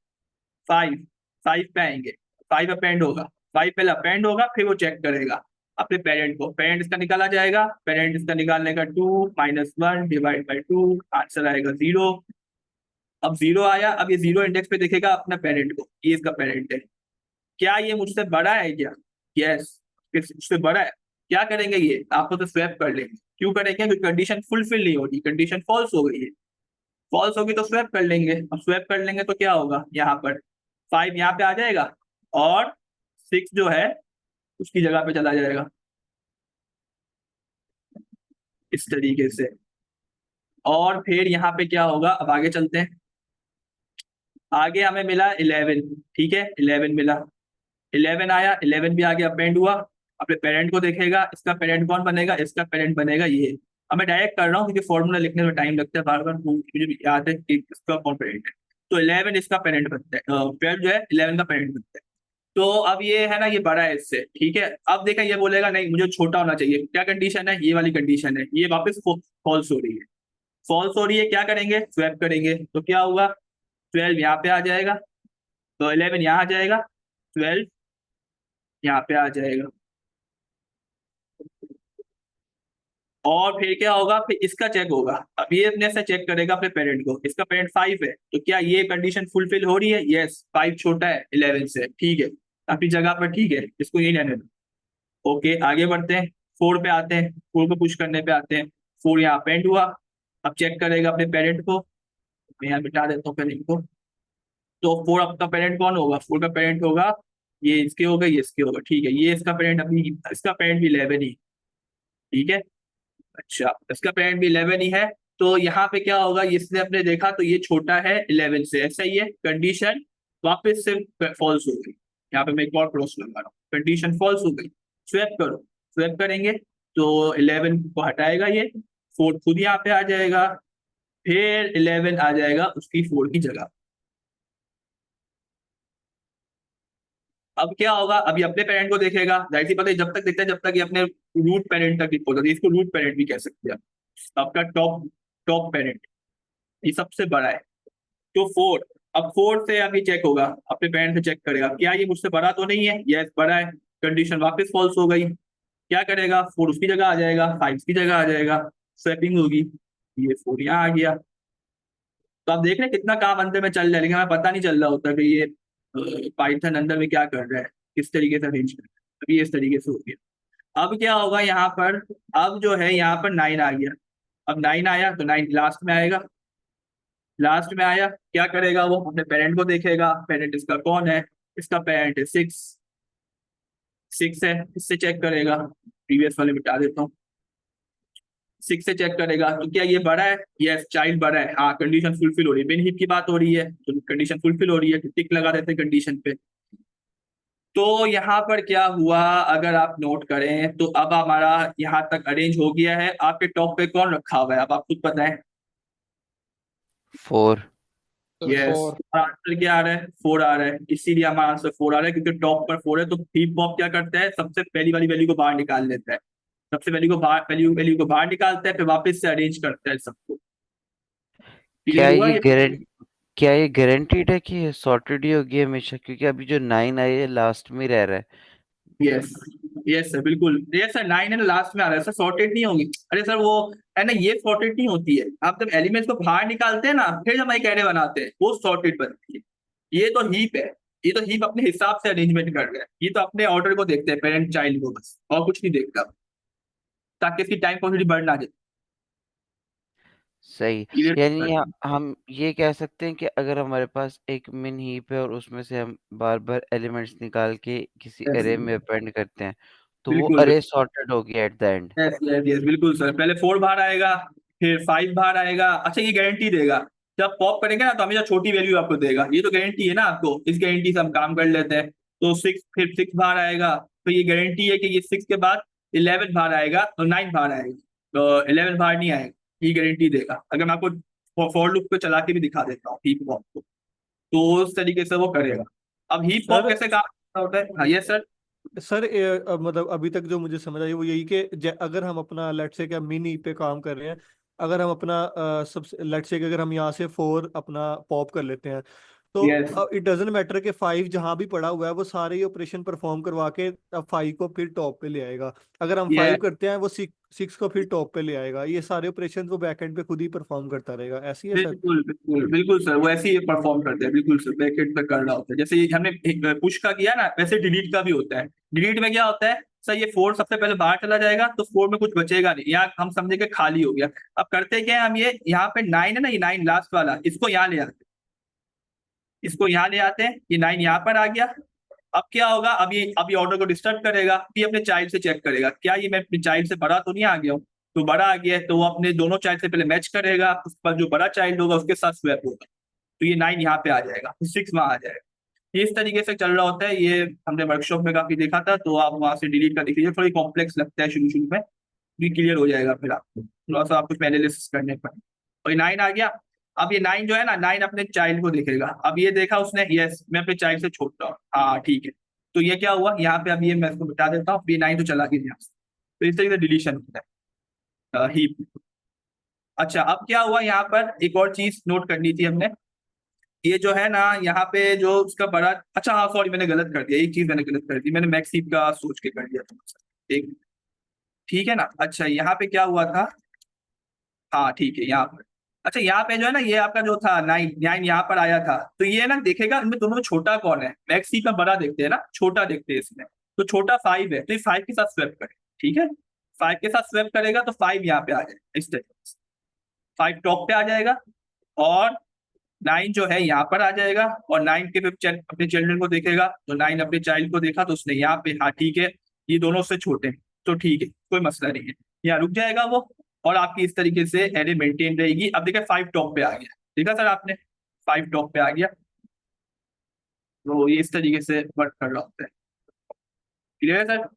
5 5 पे आएंगे, 5 अपेंड होगा। 5 पहले अपेंड होगा, फिर वो चेक करेगा अपने पेरेंट को। पेरेंट इसका निकाला जाएगा, पेरेंट इसका निकालने का 2 -1 डिवाइड बाई 2, आंसर आएगा 0। अब 0 आया, अब ये 0 इंडेक्स पे देखेगा अपना पेरेंट को, ये इसका पेरेंट है। क्या ये मुझसे बड़ा है क्या, यस मुझसे बड़ा है। क्या करेंगे, ये आपको तो स्वैप कर लेंगे। क्यों करेंगे, क्योंकि कंडीशन फुलफिल नहीं होगी, कंडीशन फॉल्स हो गई है। फॉल्स होगी तो स्वैप कर लेंगे। अब स्वैप कर लेंगे तो क्या होगा, यहाँ पर 5 यहाँ पे आ जाएगा और 6 जो है उसकी जगह पे चला जाएगा, इस तरीके से। और फिर यहाँ पे क्या होगा, अब आगे चलते हैं। आगे हमें मिला 11, ठीक है, 11 मिला। 11 आया, 11 भी आगे अपेंड हुआ, अपने पेरेंट को देखेगा। इसका पेरेंट कौन बनेगा, इसका पेरेंट बनेगा ये। अब मैं डायरेक्ट कर रहा हूँ क्योंकि फॉर्मूला लिखने में टाइम लगता है, बार बार मुझे भी याद है कि इसका कौन पेरेंट है। तो 11 इसका पेरेंट बनता है, 12 जो है 11 का पेरेंट बनता है। तो अब ये है ना, ये बड़ा है इससे, ठीक है। अब देखा, ये बोलेगा नहीं मुझे छोटा होना चाहिए। क्या कंडीशन है, ये वाली कंडीशन है, ये वापस फॉल्स हो रही है। फॉल्स हो रही है, क्या करेंगे, स्वैप करेंगे। तो क्या हुआ, 12 यहाँ पे आ जाएगा, तो 11 यहाँ आ जाएगा, 12 यहाँ पे आ जाएगा। और फिर क्या होगा, फिर इसका चेक होगा। अब ये अपने से चेक करेगा अपने पेरेंट को, इसका पेरेंट 5 है, तो क्या ये कंडीशन फुलफिल हो रही है? यस, 5 छोटा है 11 से, ठीक है, अपनी जगह पर ठीक है, इसको यही लेने दो। ओके, आगे बढ़ते हैं, 4 पे आते हैं, 4 को पुश करने पे आते हैं। 4 यहाँ अपेंड हुआ, अब चेक करेगा अपने पेरेंट को, मैं यहाँ मिटा देता हूँ पेरेंट को। तो 4 आपका पेरेंट कौन होगा? 4 का पेरेंट होगा, ये इसके होगा, ये इसके होगा, ठीक है, ये इसका पेरेंट अभी, इसका पेरेंट भी 11 ही, ठीक है। अच्छा, इसका पेरेंट भी 11 ही है, तो यहाँ पे क्या होगा, इसने अपने देखा तो ये छोटा है 11 से, ऐसा ही है, कंडीशन वापस से फॉल्स हो गई। यहाँ पे मैं एक और क्रॉस लगा रहा हूँ, कंडीशन फॉल्स हो गई। स्वैप करो, स्वैप करेंगे तो 11 को हटाएगा, ये 4 खुद यहाँ पे आ जाएगा, फिर 11 आ जाएगा उसकी 4 की जगह। अब क्या होगा, अभी अपने पेरेंट को देखेगा, जाहिर सी बात है, जब तक देखता है जब तक ये अपने रूट पेरेंट तक नहीं पहुंचता, इसको रूट पेरेंट भी कह सकते हैं, आपका टॉप टॉप पेरेंट, ये सबसे बड़ा है। तो 4, अब 4 से अभी चेक होगा, अपने पेरेंट से चेक करेगा, क्या ये मुझसे बड़ा तो नहीं है? यस, बड़ा है, कंडीशन वापस फॉल्स हो गई। क्या करेगा, 4 उसकी जगह आ जाएगा, 5 की जगह आ जाएगा, स्वैपिंग होगी, ये 4 यहाँ आ गया। तो आप देख रहे हैं कितना काम अंदर में चल रहा है, लेकिन हमें पता नहीं चल रहा होता कि ये पाइथन अंदर में क्या कर रहा है, किस तरीके से अरेंज कर रहा है। अभी इस तरीके से हो गया। अब क्या होगा यहाँ पर, अब जो है यहाँ पर 9 आ गया, अब 9 आया तो 9 लास्ट में आएगा, लास्ट में आया, क्या करेगा वो, अपने पेरेंट को देखेगा, पेरेंट इसका कौन है? इसका पेरेंट है 6, 6 है, इससे चेक करेगा, प्रीवियस वाले मिटा देता हूँ। 6 से चेक करेगा तो क्या ये बड़ा है? यस, चाइल्ड बड़ा है, हाँ, कंडीशन फुलफिल हो रही है, बिन हीप की बात हो रही है तो कंडीशन फुलफिल हो रही है, तो टिक लगा देते हैं कंडीशन पे। तो यहाँ पर क्या हुआ, अगर आप नोट करें तो अब हमारा यहाँ तक अरेंज हो गया है। आपके टॉप पे कौन रखा हुआ है, अब आप खुद बताएं। 4। तो यस, 4 आंसर क्या आ रहा है? 4 आ रहा है, इसीलिए हमारा आंसर 4 आ रहा है, क्योंकि टॉप पर 4 है। तो हीप बॉब क्या करता है, सबसे पहली वाली वैल्यू को बाहर निकाल लेता है, सबसे वैल्यू को बाहर, वैल्यू को बाहर निकालता है, फिर वापस से अरेंज करता है सबको। क्या क्लियर हुआ ये ये? क्या ये गारंटीड है कि ये सॉर्टेड ही होगी हमेशा? क्योंकि अभी जो 9 आई है लास्ट में ही रह रहा है। यस, यस सर, बिल्कुल, यस सर, 9 है ना, लास्ट में आ रहा है सर, सॉर्टेड नहीं होगी। अरे सर वो है ना, ये सॉर्टेड नहीं होती है, आप जब एलिमेंट्स को बाहर निकालते हैं ना, फिर जब एक एरे बनाते हैं, वो सॉर्टेड बनती है। ये तो हीप है, ये तो हीप अपने हिसाब से अरेंजमेंट कर रहा है, ये तो अपने ऑर्डर को देखते हैं, पेरेंट चाइल्ड को बस, और कुछ नहीं देखता, ताकि इसकी टाइम पॉसिबिलिटी बढ़ ना जाए। सही। Clear? यानी हम ये कह सकते हैं कि अगर हमारे पास एक मिन हीप है और उसमें से हम बार बार एलिमेंट्स निकाल के किसी Yes, अरे में अपेंड करते हैं तो वो बिल्कुल, अरे सॉर्टेड होगी at the end. Yes yes yes, बिल्कुल सर, पहले 4 बाहर आएगा, फिर 5 बाहर आएगा। अच्छा, ये गारंटी देगा, जब पॉप करेंगे ना तो हमेशा छोटी वैल्यू आपको देगा, ये तो गारंटी है ना आपको, इस गारंटी से हम काम कर लेते हैं। तो 6, फिर 6 बाहर आएगा, तो ये गारंटी है कि ये 6 के बाद 11 बाहर आएगा और 9 बाहर आएगा, तो 11 बाहर नहीं आएगा, ये गारंटी देगा। अगर मैं आपको फॉर लूप को चला के भी दिखा देता हूँ हीप हॉप को, तो उस तरीके से वो करेगा। अब हीप हॉप सर कैसे काम करता होता है? हाँ, यस सर। सर मतलब अभी तक जो मुझे समझ आई वो यही कि अगर हम अपना लेट से क्या मिनी पे काम कर रहे हैं, अगर हम अपना सबसे लेट से अगर हम यहाँ से 4 अपना पॉप कर लेते हैं, यस तो इट डजेंट मैटर कि 5 जहां भी पड़ा हुआ है वो सारे ही ऑपरेशन परफॉर्म करवा के 5 को फिर टॉप पे ले आएगा। अगर हम 5 यस, करते हैं वो 6 को फिर टॉप पे ले आएगा। ये सारे ऑपरेशन वो बैकएंड पे खुद ही परफॉर्म करता रहेगा, ऐसी है सर? बिल्कुल बिल्कुल बिल्कुल सर, वो ऐसे ही परफॉर्म करते हैं, बिल्कुल सर, ब्रैकेट पे कर रहा होता है, जैसे ये हमने पुश का किया ना, वैसे डिलीट का भी होता है। डिलीट में क्या होता है सर, ये 4 सबसे पहले बाहर चला जाएगा, तो 4 में कुछ बचेगा नहीं, यहाँ हम समझेंगे खाली हो गया। अब करते क्या है, हम ये यहाँ पे 9 है ना, ये 9 लास्ट वाला, इसको यहाँ ले आते हैं, इसको यहाँ ले आते हैं, ये 9 यहाँ पर आ गया। अब क्या होगा, अभी ऑर्डर को डिस्टर्ब करेगा, फिर अपने चाइल्ड से चेक करेगा, क्या ये मैं अपने चाइल्ड से बड़ा तो नहीं आ गया हूँ? तो बड़ा आ गया है, तो वो अपने दोनों चाइल्ड से पहले मैच करेगा, उस पर जो बड़ा चाइल्ड होगा उसके साथ स्वैप होगा, तो ये 9 यहाँ पे आ जाएगा, 6 वहां आ जाएगा। ये इस तरीके से चल रहा होता है, ये हमने वर्कशॉप में काफी देखा था, तो आप वहां से डिलीट कर देख लीजिए, थोड़ी कॉम्प्लेक्स लगता है शुरू शुरू में, ये क्लियर हो जाएगा फिर आपको, थोड़ा सा आपको एनालिसिस करने पर। और ये 9 आ गया। अब ये 9 जो है ना, 9 अपने चाइल्ड को देखेगा, अब ये देखा उसने, यस मैं अपने चाइल्ड से छोटा हूँ, हाँ ठीक है, तो ये क्या हुआ यहाँ पे, अब ये मैं इसको बिता देता हूँ, ये 9 तो चला गया यहाँ से, तो इस तरीके से डिलीशन होता है हीप। अच्छा, अब क्या हुआ यहाँ पर, एक और चीज नोट करनी थी हमने, ये जो है ना यहाँ पे जो उसका बड़ा, अच्छा हाँ सॉरी मैंने गलत कर दिया, एक चीज मैंने गलत कर दी, मैंने मैक्स हीप का सोच के कर दिया था एक, ठीक है ना। अच्छा यहाँ पे क्या हुआ था, हाँ ठीक है यहाँ पर, अच्छा यहाँ पे जो है ना ये आपका जो था 9 यहाँ पर आया था, तो ये ना देखेगा इनमें दोनों में छोटा कौन है, मैक्स हीप में बड़ा देखते हैं ना, छोटा देखते हैं इसमें, तो छोटा 5 है, तो ये 5 के साथ स्वैप करे, ठीक है। 5 के साथ स्वैप करेगा तो 5 यहाँ पे आ जाएगा, इस तरीके से 5 टॉप पे आ जाएगा, और 9 जो है यहाँ पर आ जाएगा, और 9 के फिर अपने चिल्ड्रन को देखेगा, तो 9 अपने चाइल्ड को देखा तो उसने यहाँ पे, हाँ ठीक है ये दोनों से छोटे हैं, तो ठीक है कोई मसला नहीं है, यहाँ रुक जाएगा वो, और आपकी इस तरीके से एरे मेंटेन रहेगी। अब देखिए 5 टॉप पे आ गया, देखा सर आपने 5 टॉप पे आ गया, तो ये इस तरीके से वर्क कर रहा होता है, क्लियर है sir.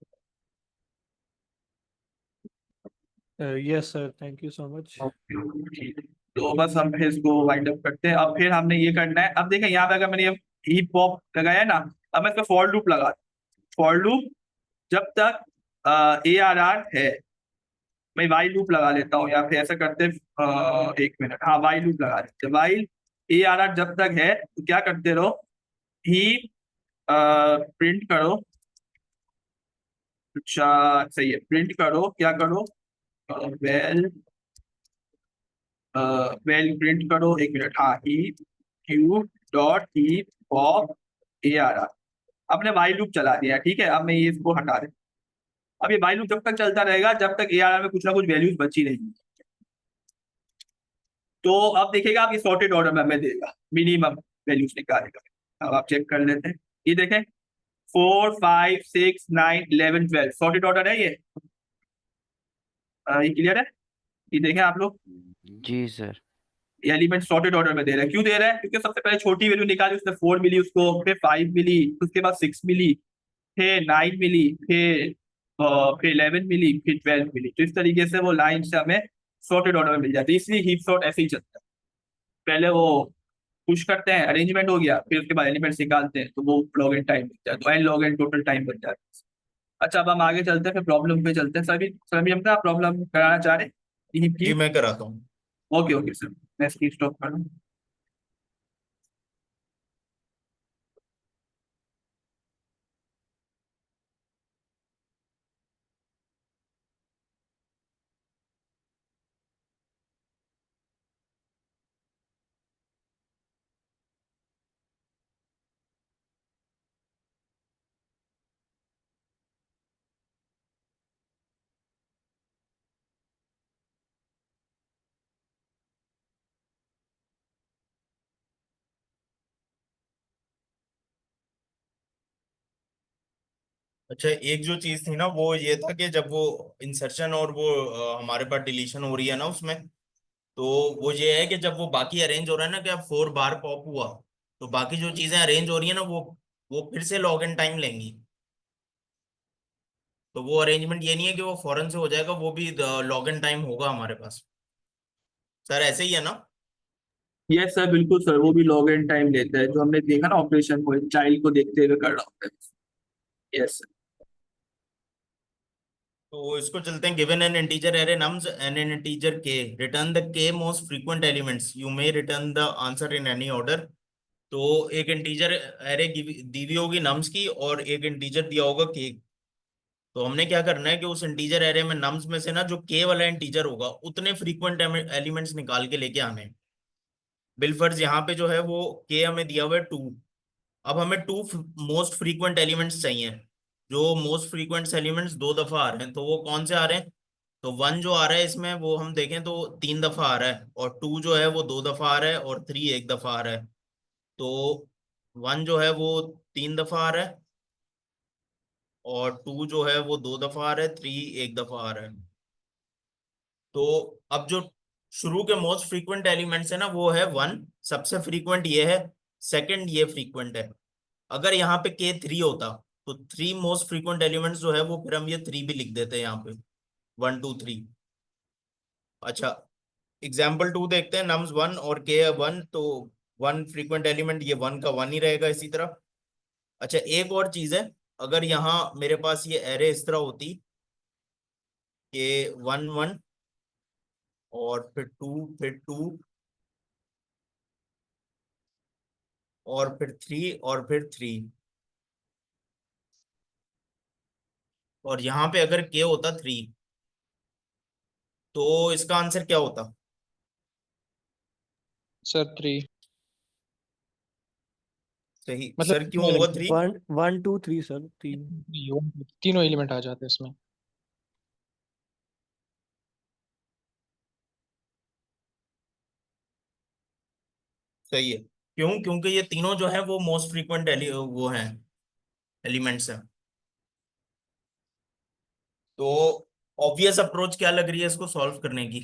Yes sir, thank you so much. Okay ठीक है, तो बस हम फिर इसको वाइंड अप करते हैं। अब फिर हमने ये करना है, अब देखें यहाँ पे अगर मैंने ये हीप हॉप लगाया ना, अब मैं इस पे फॉर लूप लगा, फॉर लूप जब तक ARR है, मैं वाई लूप लगा लेता हूँ, या फिर ऐसा करते हैं, एक मिनट, हाँ वाई लूप लगा लेते हैं, वाई ARR जब तक है तो क्या करते रहो, हीप प्रिंट करो, अच्छा सही है, प्रिंट करो, क्या करो, वेल वेल प्रिंट करो, एक मिनट, हाँ heap Q dot heap of ARR, आपने वाई लूप चला दिया, ठीक है। अब मैं ये इसको हटा दे, अब ये वाई लूप जब तक चलता रहेगा जब तक ARR में कुछ ना कुछ वैल्यूज बची रहेगी, तो अब देखिएगा आप ये सॉर्टेड ऑर्डर में हमें देगा, मिनिमम वैल्यूज निकालेगा। अब आप चेक कर लेते हैं, ये देखें 4 5 6 9 11 12 सॉर्टेड ऑर्डर है ये, ये क्लियर है, ये देखें आप लोग, जी सर। ये एलिमेंट सॉर्टेड ऑर्डर में दे रहा है, क्यों दे रहा है, क्योंकि सबसे पहले छोटी वैल्यू निकाली उसने 4 मिली उसको, फिर 5 मिली, उसके बाद 6 मिली, फिर 9 मिली, फिर 11 मिली, फिर 12 मिली, तो इस तरीके से वो लाइन से हमें सॉर्टेड ऑर्डर में मिल जाती है, इसलिए हीप सॉर्ट ऐसे ही चलता है, पहले वो पुश करते हैं, अरेंजमेंट हो गया, फिर उसके बाद एलिमेंट्स निकालते हैं, तो वो लॉग एन टाइम बन जाता है, तो N log N total time बन जाता है। अच्छा अब हम आगे चलते हैं, फिर प्रॉब्लम पे चलते हैं, सभी सभी हम आप प्रॉब्लम कराना चाह रहे हैं जी की, मैं कराता हूँ। ओके ओके सर, मैं स्क्रीन स्टॉप कर रहा हूँ। अच्छा एक जो चीज थी ना वो ये था कि जब वो इंसर्शन और वो हमारे पास डिलीशन हो रही है ना उसमें, तो वो ये है कि जब वो बाकी अरेंज हो रहा है ना कि अब 4 बार पॉप हुआ, तो बाकी जो चीजें अरेंज हो रही है ना वो फिर से लॉग इन टाइम लेंगी। तो वो अरेंजमेंट ये नहीं है कि वो फौरन से हो जाएगा, वो भी लॉग इन टाइम होगा हमारे पास। सर ऐसे ही है ना? यस सर बिल्कुल सर, वो भी लॉग एन टाइम लेता है, जो हमने देखा ना ऑपरेशन को चाइल्ड को देखते हुए कर रहा होता है, यस। तो इसको चलते हैं, given an integer array nums and an integer K, return the K most frequent elements, you may return the answer in any order. तो एक इंटीजर एरे दी हुई होगी नम्स की, और एक इंटीजर दिया होगा के। तो हमने क्या करना है कि उस इंटीजर एरे में नम्स में से ना जो के वाला इंटीजर होगा उतने फ्रीक्वेंट एलिमेंट्स निकाल के लेके आने हैं। बिलफर्ज यहाँ पे जो है वो के हमें दिया हुआ है 2। अब हमें 2 मोस्ट फ्रीक्वेंट एलिमेंट्स चाहिए। जो मोस्ट फ्रीक्वेंट एलिमेंट्स 2 दफा आ रहे हैं, तो वो कौन से आ रहे हैं? तो 1 जो आ रहा है इसमें वो हम देखें तो 3 दफा आ रहा है, और 2 जो है वो 2 दफा आ रहा है, और 3 एक दफा आ रहा है। तो 1 जो है वो 3 दफा आ रहा है, और 2 जो है वो 2 दफा आ रहा है, 3 एक दफा आ रहा है। तो अब जो शुरू के मोस्ट फ्रीक्वेंट एलिमेंट्स है ना वो है 1, सबसे फ्रीक्वेंट ये है, सेकंड ये फ्रीक्वेंट है। अगर यहाँ पे के 3 होता तो 3 मोस्ट फ्रीक्वेंट एलिमेंट्स जो है वो फिर हम ये 3 भी लिख देते हैं यहाँ पे, 1 2 3। अच्छा एग्जाम्पल 2 देखते हैं, नम्स 1 और के 1, तो 1 फ्रीक्वेंट एलिमेंट ये 1 का 1 ही रहेगा इसी तरह। अच्छा एक और चीज है, अगर यहाँ मेरे पास ये एरे इस तरह होती कि 1 1 और फिर 2 फिर 2 और फिर 3 और फिर 3, और यहाँ पे अगर k होता 3 तो इसका आंसर क्या होता? सर 3, सही मतलब सर, क्यों तीनों होगा एलिमेंट, 3? 1 1 2 3 सर, 3। तीनों एलिमेंट आ जाते हैं इसमें। सही है। क्यों? क्योंकि ये तीनों जो है वो मोस्ट फ्रीक्वेंट वो हैं, एलिमेंट्स हैं। तो ऑब्वियस अप्रोच क्या लग रही है इसको सॉल्व करने की?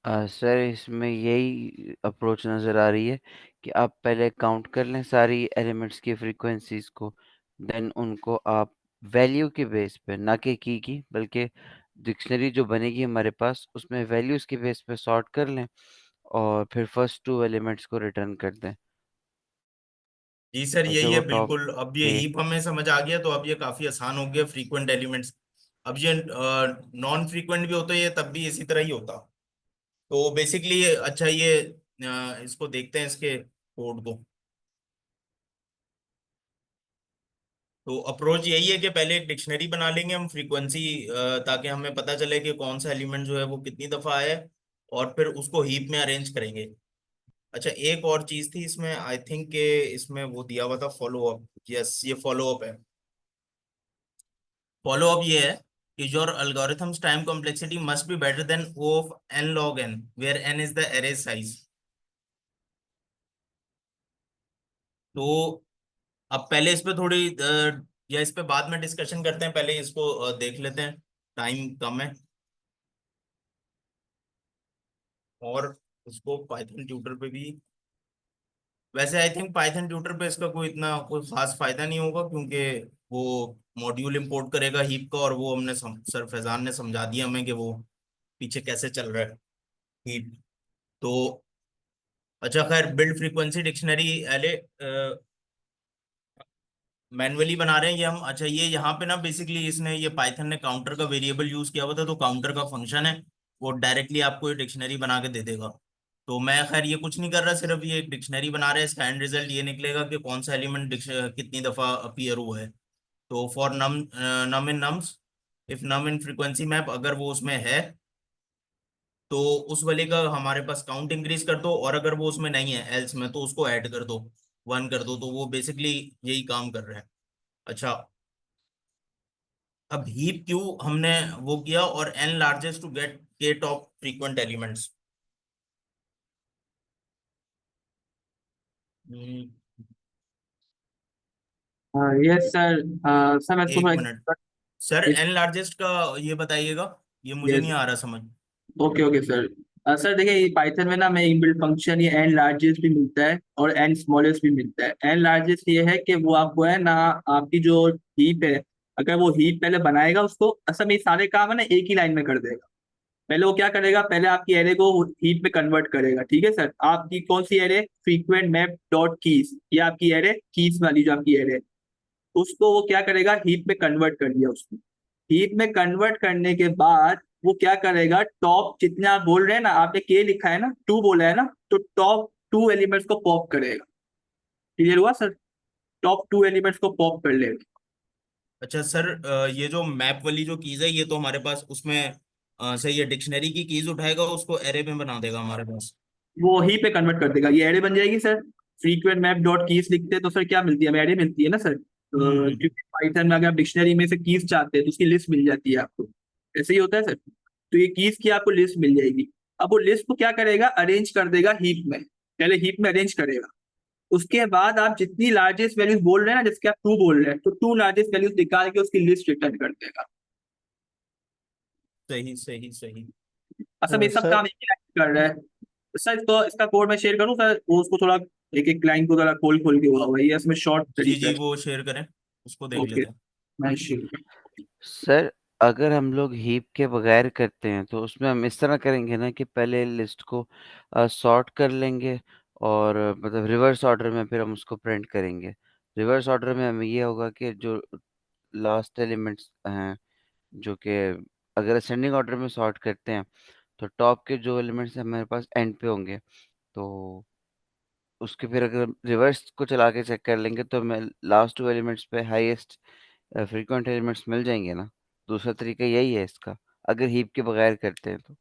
सर इसमें यही अप्रोच नज़र आ रही है कि आप पहले काउंट कर लें सारी एलिमेंट्स की फ्रीक्वेंसीज को, देन उनको आप वैल्यू के बेस पे, ना कि की बल्कि डिक्शनरी जो बनेगी हमारे पास उसमें वैल्यूज के बेस पे सॉर्ट कर लें और फिर फर्स्ट 2 एलिमेंट्स को रिटर्न कर दें जी सर, और फिर यही वो है टॉप बिल्कुल। अब ये पे। हीप हमें समझ आ गया, तो अब ये काफी आसान हो गया फ्रीक्वेंट एलिमेंट्स। अब ये नॉन फ्रीक्वेंट भी होता है, ये तब भी इसी तरह ही होता। तो बेसिकली अच्छा, ये इसको देखते हैं, इसके कोड को। तो अप्रोच यही है कि पहले एक डिक्शनरी बना लेंगे हम फ्रीक्वेंसी, ताकि हमें पता चले कि कौन सा एलिमेंट जो है वो कितनी दफा आया है, और फिर उसको हीप में अरेंज करेंगे। अच्छा, एक और चीज थी इसमें, आई थिंक के इसमें वो दिया हुआ था फॉलो अप। यस, ये फॉलो अप है। फॉलो अप ये है कि your algorithm's time complexity must be better than O of n log n, where n is the array size। तो अब पहले इस पे थोड़ी या इस पे बाद में डिस्कशन करते हैं, पहले इसको देख लेते हैं, टाइम कम है। और उसको पाइथन ट्यूटर पे भी, वैसे आई थिंक पाइथन ट्यूटर पे इसका कोई इतना कोई खास फायदा नहीं होगा, क्योंकि वो मॉड्यूल इंपोर्ट करेगा हीप का, और वो सर फैजान ने समझा दिया हमें कि वो पीछे कैसे चल रहा है हीप। तो अच्छा, खैर, बिल्ड फ्रीक्वेंसी डिक्शनरी एले मैनुअली बना रहे हैं ये हम। अच्छा, ये यहाँ पे ना बेसिकली इसने, ये पाइथन ने काउंटर का वेरिएबल यूज किया हुआ था, तो काउंटर का फंक्शन है, वो डायरेक्टली आपको ये डिक्शनरी बना के दे देगा। तो मैं खैर ये कुछ नहीं कर रहा, सिर्फ ये एक डिक्शनरी बना रहे हैं। इसका एंड रिजल्ट ये निकलेगा कि कौन सा एलिमेंट कितनी दफा अपीयर हुआ है। तो for num, num in nums, if num in frequency map, अगर वो उसमें है तो उस वाले का हमारे पास काउंट इंक्रीज कर दो, और अगर वो उसमें नहीं है एल्स में, तो उसको ऐड कर दो, 1 कर दो। तो वो बेसिकली यही काम कर रहा है। अच्छा, अब हीप क्यू हमने वो किया, और एन लार्जेस्ट टू गेट के top frequent elements. Yes sir. Sir मैं एक इसको मिनट सर, एन लार्जेस्ट का ये बताइएगा, ये मुझे यस, नहीं आ रहा समझ। Okay okay sir. सर देखिए, ये पाइथन में ना मैं इनबिल्ट फंक्शन ये एन लार्जेस्ट भी मिलता है और एन स्मॉलेस्ट भी मिलता है। एन लार्जेस्ट ये है कि वो आपको है ना, आपकी जो हीप है, अगर वो हीप पहले बनाएगा उसको, असल में ये सारे काम है ना एक ही लाइन में कर देगा। पहले वो क्या करेगा, पहले आपकी एरे को हीप में कन्वर्ट करेगा। ठीक है सर, आपकी कौन सी array, frequent map dot keys, ये आपकी एरे कीज वाली जो आपकी एरे, उसको वो क्या करेगा, हीप में कन्वर्ट कर दिया उसने। हीप में कन्वर्ट करने के बाद वो क्या करेगा, टॉप जितने आप बोल रहे हैं ना, आपने के लिखा है ना, 2 बोला है ना, तो टॉप 2 एलिमेंट्स को पॉप करेगा। क्लियर हुआ सर? टॉप 2 एलिमेंट्स को पॉप कर लेगा। अच्छा सर, ये जो मैप वाली जो कीज है, ये तो हमारे पास उसमें सही है, डिक्शनरी की कीज उठाएगा, उसको एरे में बना देगा हमारे पास। वो ही पे कन्वर्ट कर देगा, ये एरे बन जाएगी sir. Frequent map dot keys लिखते हैं तो सर क्या मिलती है हमें, एरे मिलती है ना सर। क्योंकि पाइथन में अगर आप डिक्शनरी में से कीज चाहते हैं तो उसकी लिस्ट मिल जाती है आपको। ऐसे ही होता है सर। तो ये कीज की आपको लिस्ट मिल जाएगी। अब वो लिस्ट को क्या करेगा, अरेंज कर देगा हीप में। पहले हीप में अरेंज करेगा, उसके बाद आप जितनी लार्जेस्ट वैल्यूज बोल रहे हैं ना, जैसे आप 2 बोल रहे हैं, तो 2 लार्जेस्ट वैल्यूज निकाल के उसकी लिस्ट रिटर्न कर देगा। सही सही सही। असल में ये सब सर काम एक ही लाइन कर रहा है। सर इसको, इसका कोड मैं शेयर करूँ सर, वो उसको थोड़ा एक एक लाइन को जरा खोल खोल के हुआ हुआ है, ये इसमें शॉर्ट जी तरीका जी, है। वो शेयर करें, उसको देख ओके, लेते हैं। मैं शेयर। सर अगर हम लोग हीप के बगैर करते हैं तो उसमें हम इस तरह करेंगे ना कि पहले लिस्ट को सॉर्ट कर लेंगे और मतलब रिवर्स ऑर्डर में फिर हम उसको प्रिंट करेंगे। रिवर्स ऑर्डर में हमें ये होगा कि जो लास्ट एलिमेंट्स हैं, जो कि अगर असेंडिंग ऑर्डर में सॉर्ट करते हैं तो टॉप के जो एलिमेंट्स हमारे पास एंड पे होंगे, तो उसके फिर अगर रिवर्स को चला के चेक कर लेंगे तो मैं लास्ट 2 एलिमेंट्स पे हाईएस्ट फ्रीक्वेंट एलिमेंट्स मिल जाएंगे ना। दूसरा तरीका यही है इसका, अगर हीप के बगैर करते हैं तो।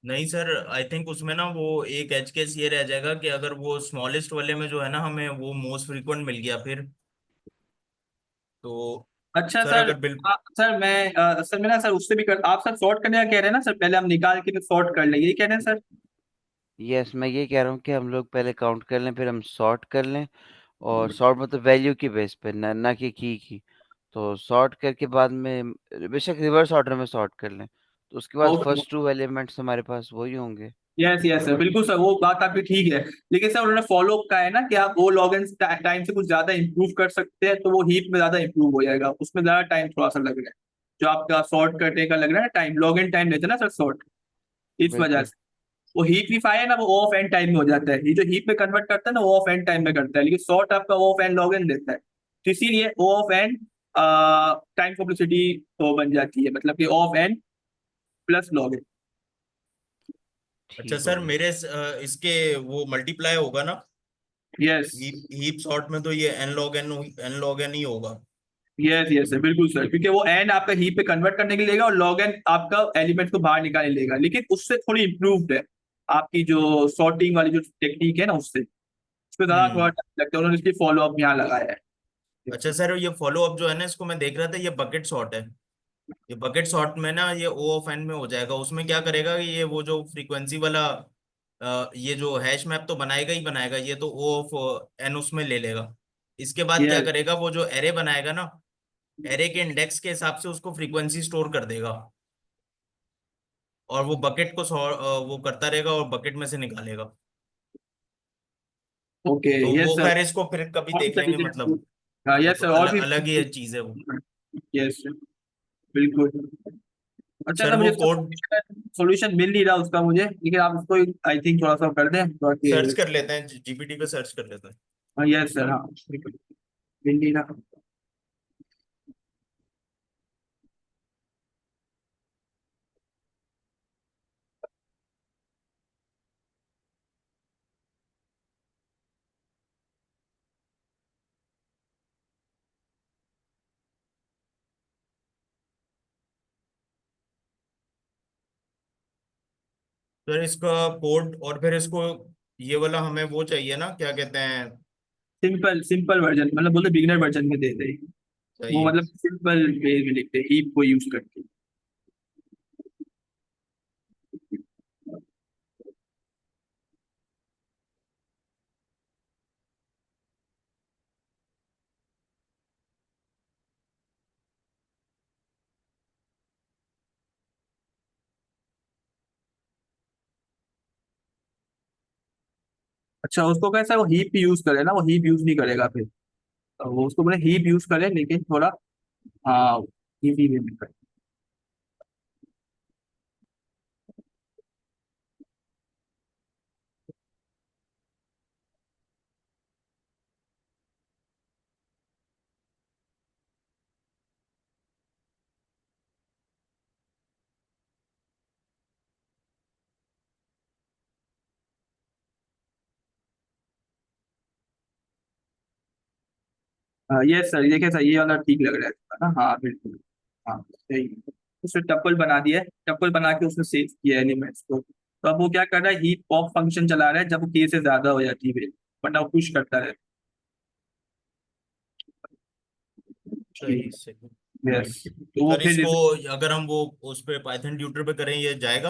नहीं सर, आई थिंक उसमें ना वो एक एज केस ये रह जाएगा कि अगर वो स्मॉलेस्ट वाले में जो है ना हमें वो मोस्ट फ्रीक्वेंट मिल गया फिर, तो अच्छा सर सर। अगर बिल सर मैं ना सर उससे भी कर, आप सर सॉर्ट करने का कह रहे हैं ना सर, पहले हम निकाल के फिर सॉर्ट कर लेंगे, ये कह रहे हैं सर? यस, मैं ये कह रहा हूँ कि हम लोग पहले काउंट कर लें फिर हम सॉर्ट कर लें। और सॉर्ट मतलब वैल्यू की बेस पे, ना कि की। तो सॉर्ट करके बाद में बेशक रिवर्स ऑर्डर में सॉर्ट कर लें, तो उसके बाद ओके। फर्स्ट 2 एलिमेंट्स हमारे पास वही होंगे। यस यस सर, बिल्कुल सर, वो बात आपकी ठीक है। लेकिन सर उन्होंने फॉलो अप का है ना कि आप वो लॉगिन टाइम से कुछ ज्यादा इंप्रूव कर सकते हैं, तो वो हीप में ज्यादा इंप्रूव हो जाएगा, उसमें ज्यादा टाइम थोड़ा सा लग रहा है। जो आपका सॉर्ट करने का लग रहा है ना टाइम, लॉगिन टाइम लेते हैं ना सर सॉर्ट, इस वजह बिल्कुल। से। वो हीपिफाई है ना, वो ऑफ एंड टाइम में हो जाता है, ये जो हीप में कन्वर्ट करता है ना वो ऑफ एंड टाइम में करता है, लेकिन सॉर्ट आपका ऑफ एंड लॉगिन देता है। तो इसीलिए ऑफ एंड टाइम कॉम्प्लेक्सिटी तो बन जाती है, मतलब कि ऑफ एंड प्लस लॉगिन। अच्छा ठीक हो सर गया। मेरे इसके वो मल्टीप्लाई होगा ना यस हीप सॉर्ट में, तो ये एन लॉग एन ही होगा। यस यस सर, बिल्कुल सर, क्योंकि वो एन आपका हीप पे कन्वर्ट करने के लिए लेगा और लॉग एन आपका एलिमेंट को बाहर निकालने लेगा, लेकिन उससे थोड़ी इंप्रूव्ड है आपकी जो सॉर्टिंग वाली जो टेक्निक है ना, उससे उसको ज्यादा थोड़ा हम्म। टाइम लगता है, उन्होंने इसकी फॉलो अप यहाँ लगाया है। अच्छा सर, ये फॉलो अप जो है ना इसको मैं देख रहा था, ये बकेट सॉर्ट है। ये बकेट सॉर्ट में ना ये ओ ऑफ एन में हो जाएगा। उसमें क्या करेगा कि ये वो जो फ्रीक्वेंसी वाला ये जो हैश मैप तो बनाएगा ही बनाएगा, ये तो ओ ऑफ एन उसमें ले लेगा। इसके बाद क्या यस करेगा, वो जो एरे बनाएगा ना, एरे के इंडेक्स के हिसाब से उसको फ्रीक्वेंसी स्टोर कर देगा, और वो बकेट को वो करता रहेगा और बकेट में से निकालेगा। ओके। तो यस वो सर, खैर इसको फिर कभी और भी देख लेंगे, तरीके हैं। मतलब हाँ वो यस तो सर, और भी। अलग ही चीज है वो। यस सर, बिल्कुल। अच्छा सर सर, वो मुझे कोड सॉल्यूशन मिल नहीं रहा उसका मुझे, लेकिन आप उसको आई थिंक थोड़ा सा कर दें ताकि। सर्च कर लेते हैं, जीपीटी पे सर्च कर लेते हैं। हाँ यस सर, हाँ बिल्कुल, मिल नहीं रहा। सर इसका कोड, और फिर इसको ये वाला हमें वो चाहिए ना, क्या कहते हैं। सिंपल सिंपल वर्जन, मतलब बोलते बिगिनर वर्जन में दे दे, सही वो है। मतलब सिंपल वे में लिखते हैं हीप को यूज करके। अच्छा, उसको कैसा वो हीप यूज करे ना, वो हीप यूज नहीं करेगा फिर, तो वो उसको बोले हीप यूज करे लेकिन थोड़ा, हाँ इजी वे में करे। यस सर, देखिए सर ये वाला ठीक लग रहा है ना, हाँ बिल्कुल। हाँ सही। उसने टप्पल बना दिया है, टप्पल बना के उसने सेव किया एलिमेंट्स को, तो अब वो क्या कर रहा है, हीप पॉप फंक्शन चला रहा है जब वो के से ज्यादा हो जाती है value, वरना वो पुश करता रहता है। सही सही। यस, तो वो सर फिर। इसको अगर हम वो उस पे पाइथन ट्यूटर पे करें, ये जाएगा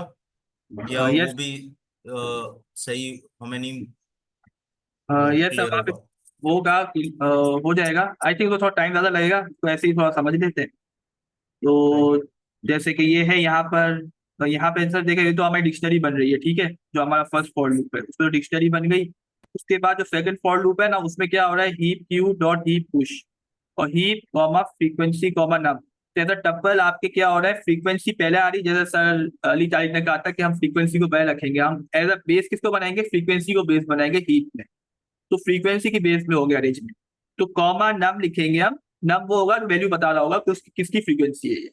या वो यस भी सही हमें नहीं यस सर, क्लियर वहाँ पे होगा। होगा हो जाएगा, आई थिंक तो थोड़ा टाइम ज्यादा लगेगा, तो ऐसे ही थोड़ा समझ लेते हैं। सही। तो जैसे कि ये है यहाँ पर, यहाँ पे सर देखिए, ये तो हमारी डिक्शनरी बन रही है, ठीक है, जो हमारा फर्स्ट फॉर लूप है उसमें तो डिक्शनरी बन गई। उसके बाद जो सेकंड फॉर लूप है ना, उसमें क्या हो रहा है, heap Q dot heap push, और हीप कॉमा फ्रीक्वेंसी कॉमा नम। जैसा टप्पल आपके क्या हो रहा है, फ्रीक्वेंसी पहले आ रही है, जैसे सर अली तारिक ने कहा था कि हम फ्रीक्वेंसी को पहले रखेंगे, हम एज अ बेस किसको बनाएंगे, फ्रीक्वेंसी को बेस बनाएंगे हीप में। तो फ्रीक्वेंसी की बेस में हो गया अरेंजमेंट। तो कॉमा नम लिखेंगे हम, नम वो होगा वैल्यू बता रहा होगा कि उसकी किसकी फ्रीक्वेंसी है ये,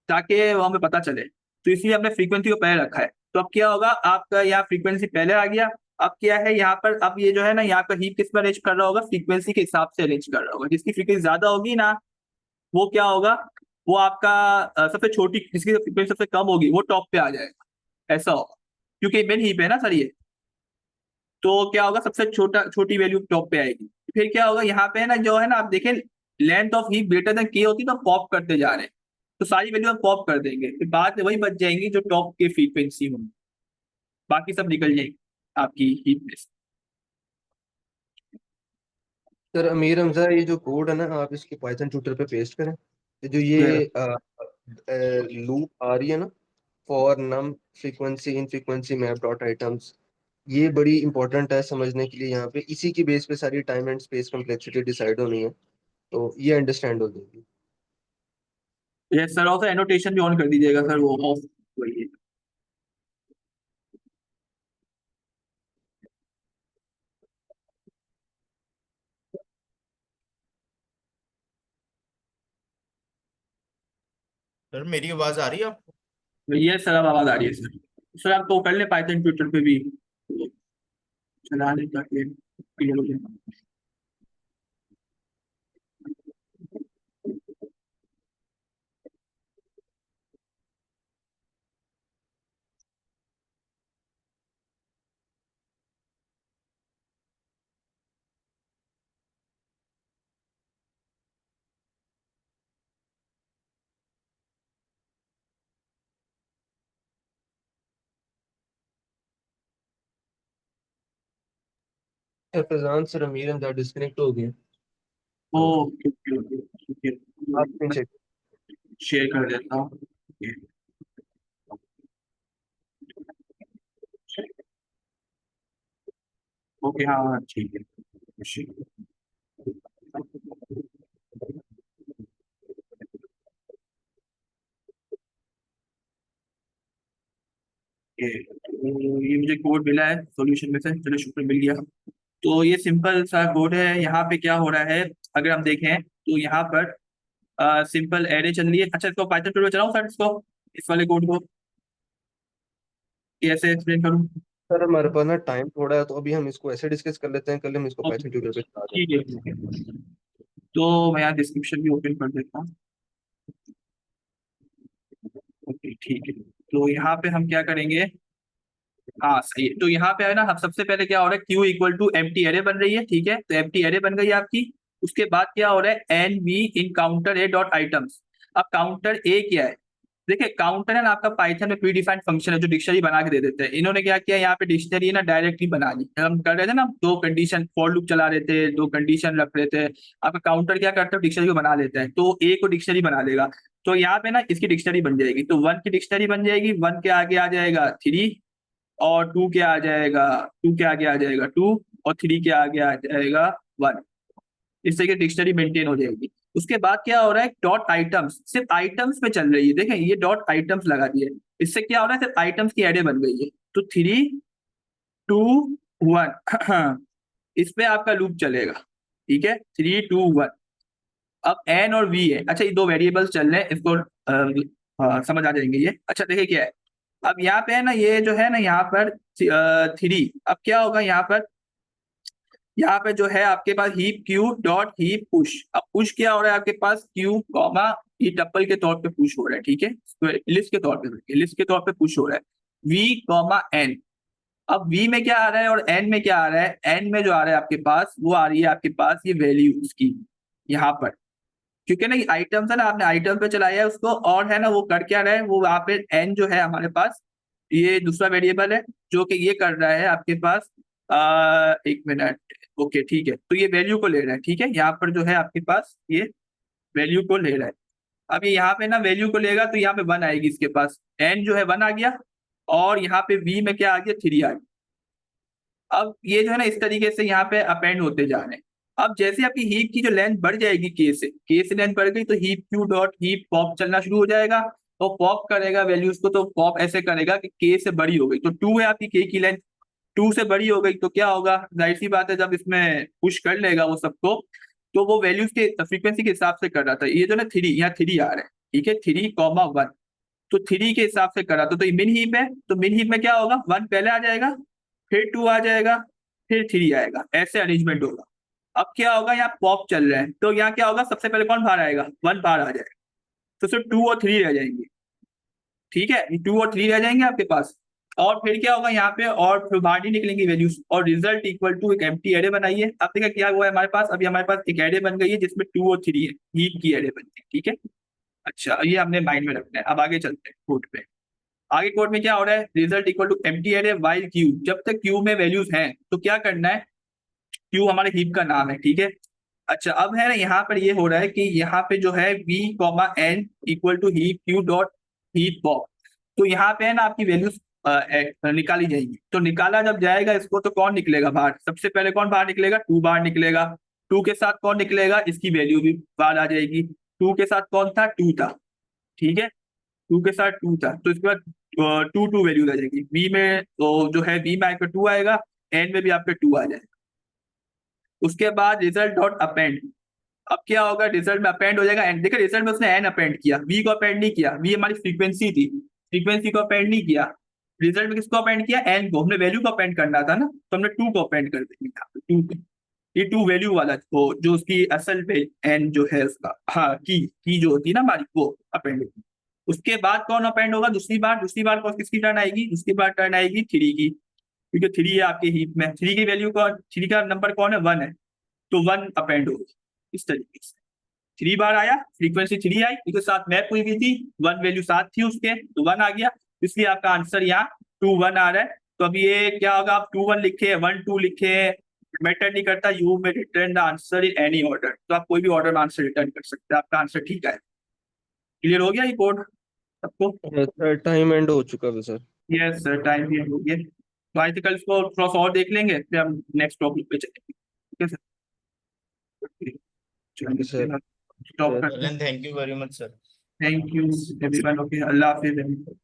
ताकि वो हमें पता चले। तो इसलिए हमने फ्रीक्वेंसी को पहले रखा है। तो अब क्या होगा, आपका यहाँ फ्रीक्वेंसी पहले आ गया, अब क्या है यहाँ पर, अब ये जो है ना यहाँ पर हीप किस पर अरेंज कर रहा होगा, फ्रीक्वेंसी के हिसाब से अरेंज कर रहा होगा। जिसकी फ्रीक्वेंसी ज्यादा होगी ना वो क्या होगा, वो आपका सबसे छोटी, जिसकी फ्रीक्वेंसी सबसे कम होगी वो टॉप पे आ जाएगा, ऐसा होगा। क्योंकि मेन हीप है ना सर ये, तो क्या होगा सबसे छोटी वैल्यू टॉप पे आएगी। फिर क्या होगा यहाँ पे है ना, जो है ना आप देखें length of heap greater than के होती है तो पॉप करते जा रहे हैं, तो सारी वैल्यू हम पॉप कर देंगे, फिर बाद में वही बच जाएंगी जो टॉप की फ्रीक्वेंसी होंगी, बाकी सब निकल जाएंगी आपकी हीप में से। सर अमीर हमजा, ये जो कोड है ना, आप इसको पाइथन ट्यूटर पे पेस्ट करें। जो ये लूप आ रही है ना, for num frequency in frequency map dot items, ये बड़ी इंपॉर्टेंट है समझने के लिए। यहाँ पे इसी की बेस पे सारी time and space complexity decide होनी है, तो ये अंडरस्टैंड हो जाएगी। यस सर, और एनोटेशन भी ऑन कर दीजिएगा सर, वो ऑफ वही है। सर मेरी आवाज आ रही है आपको? ये सर अब आवाज आ रही है सर। सर आप तो कर ले पाइथन ट्विटर पे भी चला ले ताकि क्लियर हो जाए। फैजान सर, अमीर हमजा डिस्कनेक्ट हो गए। ओके ओके ओके ठीक है, आप चेक। शेयर कर देता हूँ। ओके हाँ हाँ ठीक है। तो ये मुझे कोड मिला है सॉल्यूशन में से, चलो शुक्र मिल गया। तो ये सिंपल सा कोड है। यहाँ पे क्या हो रहा है अगर हम देखें तो यहाँ पर सिंपल एरे चल रही है। अच्छा इसको पाइथन ट्यूटोरियल चलाऊं सर, इसको इस वाले कोड को कैसे एक्सप्लेन करूँ? सर हमारे पास ना टाइम थोड़ा है, तो अभी हम इसको ऐसे डिस्कस कर लेते हैं, कल हम इसको ओके पाइथन ट्यूटर पे चला ठीक है ठीक है। तो मैं यहाँ डिस्क्रिप्शन भी ओपन कर देता हूँ। ओके ठीक है, तो यहाँ पे हम क्या करेंगे, हाँ सही है। तो यहाँ पे है ना, हम सबसे पहले क्या हो रहा है, Q equal to empty array बन रही है, ठीक है, तो एम्प्टी एरे बन गई आपकी। उसके बाद क्या हो रहा है, N V in counter A dot items. अब काउंटर ए क्या है, देखिए काउंटर है ना आपका पाइथन में प्री डिफाइंड फंक्शन है जो डिक्शनरी बना के दे देते हैं। इन्होंने क्या किया, यहाँ पे डिक्शनरी ना डायरेक्टली बना ली। हम कर रहे थे ना, दो कंडीशन फॉर लूप चला रहे थे, दो कंडीशन रख रहे थे, आपका काउंटर क्या करता है, डिक्शनरी को बना लेता है, तो ए को डिक्शनरी बना देगा। तो यहाँ पे ना इसकी डिक्शनरी बन जाएगी, तो वन की डिक्शनरी बन जाएगी, वन के आगे आ जाएगा थ्री, और टू के आ जाएगा, टू के आगे आ जाएगा टू, और थ्री के आगे आ जाएगा वन। इस तरीके डिक्शनरी मेंटेन हो जाएगी। उसके बाद क्या हो रहा है, डॉट आइटम्स सिर्फ आइटम्स में चल रही है। देखें ये डॉट आइटम्स लगा दिए, इससे क्या हो रहा है, सिर्फ आइटम्स की एरे बन गई है। तो थ्री टू वन इस पे आपका लूप चलेगा, ठीक है, थ्री टू वन। अब एन और वी है, अच्छा ये दो वेरिएबल्स चल रहे हैं, इसको समझ आ जाएंगे ये। अच्छा देखिए क्या है, अब यहाँ पे है ना, ये जो है ना यहाँ पर थ्री, अब क्या होगा यहाँ पे जो है आपके पास heap Q dot heap push. अब पुश क्या हो रहा है आपके पास, क्यू कॉमा ये टप्पल के तौर पे पुश हो रहा है, ठीक है, लिस्ट के तौर पे, लिस्ट के तौर पे पुश हो रहा है, वी कॉमा एन। अब वी में क्या आ रहा है और एन में क्या आ रहा है, एन में जो आ रहा है आपके पास वो आ रही है आपके पास ये वैल्यू उसकी यहाँ पर, क्योंकि ना ये आइटम्स है ना, आपने आइटम पे चलाया है उसको, और है ना वो कर क्या रहा है, वो वहाँ पे एन जो है हमारे पास ये दूसरा वेरिएबल है जो कि ये कर रहा है आपके पास एक मिनट। ओके ठीक है, तो ये वैल्यू को ले रहा है, ठीक है, यहाँ पर जो है आपके पास ये वैल्यू को ले रहा है। अब ये यहाँ पे ना वैल्यू को लेगा तो यहाँ पे वन आएगी, इसके पास एन जो है वन आ गया, और यहाँ पे वी में क्या आ गया, थ्री आ गया। अब ये जो है ना इस तरीके से यहाँ पे अपेंड होते जा रहे हैं। अब जैसे आपकी हीप की जो लेंथ बढ़ जाएगी, के से लेंथ बढ़ गई, तो heap Q dot heap pop चलना शुरू हो जाएगा, तो पॉप करेगा वैल्यूज को, तो पॉप ऐसे करेगा कि के से बड़ी हो गई, तो टू है आपकी के की लेंथ, टू से बड़ी हो गई, तो क्या होगा, जाहिर सी बात है जब इसमें पुश कर लेगा वो सबको, तो वो वैल्यूज के फ्रीक्वेंसी के हिसाब से कर रहा था। ये जो ना थ्री, यहाँ थ्री आ रहा है, ठीक है, थ्री कॉमा वन, तो थ्री के हिसाब से करा, तो ये मिन हीप है, तो मिन हीप में क्या होगा, वन पहले आ जाएगा, फिर 2 आ जाएगा, फिर 3 आएगा, ऐसे अरेंजमेंट होगा। अब क्या होगा, यहाँ पॉप चल रहा है तो यहाँ क्या होगा, सबसे पहले कौन बाहर आएगा, 1 बाहर आ जाएगा, तो सिर्फ 2 और 3 रह जाएंगे। ठीक है, 2 और 3 रह जाएंगे आपके पास। और फिर क्या होगा यहाँ पे, और फिर बाहर नहीं निकलेंगी वैल्यूज, और रिजल्ट इक्वल टू एक एम्प्टी एरे बनाइए। अब देखिए क्या हुआ है हमारे पास, अभी हमारे पास एक एरे बन गई है जिसमें 2 और 3 है, हीप की एरे बन गई। ठीक है, अच्छा ये हमने माइंड में रखना है। अब आगे चलते हैं कोड पे। आगे कोड में क्या हो रहा है, result equal to empty array while Q. जब तक क्यू में वैल्यूज हैं तो क्या करना है, क्यू हमारे हीप का नाम है। ठीक है, अच्छा अब है ना यहाँ पर ये हो रहा है कि यहाँ पे जो है v n equal to heap Q dot heap pop. तो यहाँ पे है ना आपकी वैल्यूज निकाली जाएगी। तो निकाला जब जाएगा इसको तो कौन निकलेगा बाहर, सबसे पहले कौन बाहर निकलेगा, 2 बाहर निकलेगा। 2 के साथ कौन निकलेगा, इसकी वैल्यू भी बाहर आ जाएगी। 2 के साथ कौन था, 2 था। ठीक है, 2 के साथ 2 था, तो इसके बाद 2 वैल्यू आ जाएगी। v में तो जो है v में आपका 2 आएगा, n में भी आपका 2 आ जाएगा। उसके बाद रिजल्ट डॉट अपेंड। अब क्या होगा, रिजल्ट में अपेंड हो जाएगा एन। देखिए रिजल्ट में उसने एन अपेंड किया, वी को अपेंड नहीं किया, वी हमारी फ्रीक्वेंसी थी, फ्रीक्वेंसी को अपेंड नहीं किया। रिजल्ट में किसको अपेंड किया, एन को। हमने वैल्यू को अपेंड करना था ना, तो हमने 2 को अपेंड कर देंगे यहाँ पे, 2 को। ये 2 वैल्यू वाला वो जो उसकी असल पे एन जो है उसका, हाँ की जो होती है ना हमारी, वो अपेंड होगी। उसके बाद कौन अपेंड होगा, दूसरी बार कौन किसकी टर्न आएगी, उसके बाद टर्न आएगी 3 की, क्योंकि 3 है आपके हीप में। 3 की वैल्यू कौन, 3 का नंबर कौन है, 1 है, तो 1 अपेंड होगी इस तरीके से। 3 बार आया, फ्रीक्वेंसी 3 आई, उसके साथ मैप हुई थी, 1 वैल्यू साथ थी उसके, तो 1 आ गया। इसलिए आपका आंसर यहाँ 2 1 आ रहा है। तो अब ये क्या होगा, आप 2 1 लिखे, 1 2 लिखे, मैटर नहीं करता, यू में return the answer in any order. तो आप कोई भी ऑर्डर में आंसर रिटर्न कर सकते हैं, आपका आंसर ठीक है। क्लियर हो गया ये कोड सबको? टाइम एंड हो चुका है सर। यस सर, टाइम भी हो गया। तो आज कल इसको थोड़ा सा और देख लेंगे, फिर हम नेक्स्ट टॉपिक पे चलेंगे। ठीक है सर, ठीक है सर। स्टॉप करते हैं। Thank you very much sir. Thank you everyone, okay, Allah Hafiz.